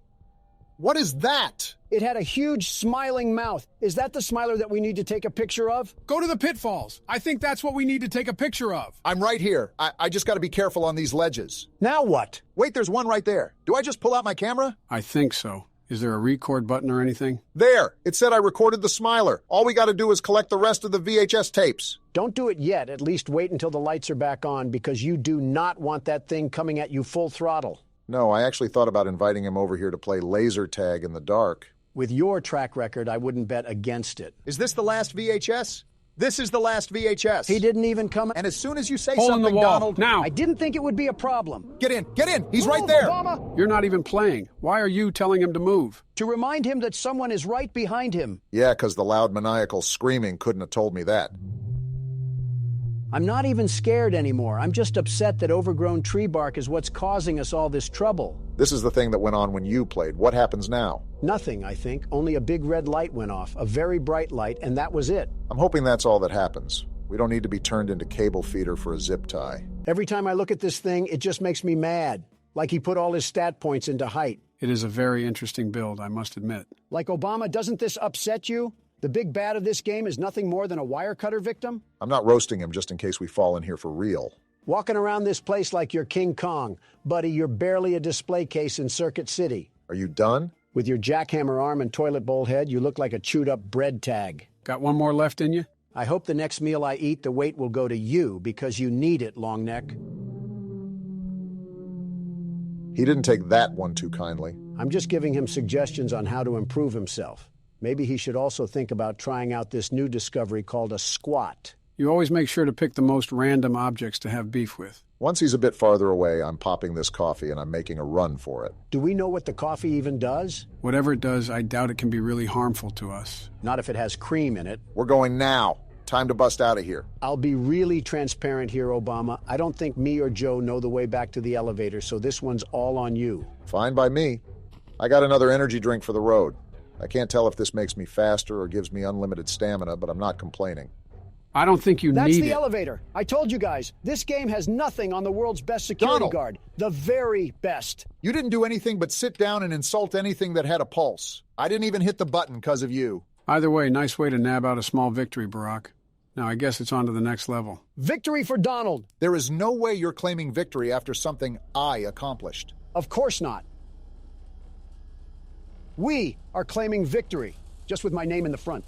What is that? It had a huge smiling mouth. Is that the smiler that we need to take a picture of? Go to the pitfalls. I think that's what we need to take a picture of. I'm right here. I just got to be careful on these ledges. Now what? Wait, there's one right there. Do I just pull out my camera? I think so. Is there a record button or anything? There! It said I recorded the smiler. All we got to do is collect the rest of the VHS tapes. Don't do it yet. At least wait until the lights are back on, because you do not want that thing coming at you full throttle. No, I actually thought about inviting him over here to play laser tag in the dark. With your track record, I wouldn't bet against it. Is this the last VHS? This is the last VHS. He didn't even come. And as soon as you say Hole in something, the wall. Donald... Now! I didn't think it would be a problem. Get in! Get in! He's Move, right there! Obama! You're not even playing. Why are you telling him to move? To remind him that someone is right behind him. Yeah, because the loud maniacal screaming couldn't have told me that. I'm not even scared anymore. I'm just upset that overgrown tree bark is what's causing us all this trouble. This is the thing that went on when you played. What happens now? Nothing, I think. Only a big red light went off. A very bright light, and that was it. I'm hoping that's all that happens. We don't need to be turned into cable feeder for a zip tie. Every time I look at this thing, it just makes me mad. Like he put all his stat points into height. It is a very interesting build, I must admit. Like Obama, doesn't this upset you? The big bad of this game is nothing more than a wire cutter victim? I'm not roasting him just in case we fall in here for real. Walking around this place like you're King Kong. Buddy, you're barely a display case in Circuit City. Are you done? With your jackhammer arm and toilet bowl head, you look like a chewed-up bread tag. Got one more left in you? I hope the next meal I eat, the weight will go to you, because you need it, long neck. He didn't take that one too kindly. I'm just giving him suggestions on how to improve himself. Maybe he should also think about trying out this new discovery called a squat. You always make sure to pick the most random objects to have beef with. Once he's a bit farther away, I'm popping this coffee and I'm making a run for it. Do we know what the coffee even does? Whatever it does, I doubt it can be really harmful to us. Not if it has cream in it. We're going now. Time to bust out of here. I'll be really transparent here, Obama. I don't think me or Joe know the way back to the elevator, so this one's all on you. Fine by me. I got another energy drink for the road. I can't tell if this makes me faster or gives me unlimited stamina, but I'm not complaining. I don't think you That's need the it. elevator. I told you guys, this game has nothing on the world's best security Donald. guard. The very best. You didn't do anything but sit down and insult anything that had a pulse. I didn't even hit the button because of you. Either way, nice way to nab out a small victory, Barack. Now I guess it's on to the next level. Victory for Donald. There is no way you're claiming victory after something I accomplished. Of course not. We are claiming victory, just with my name in the front.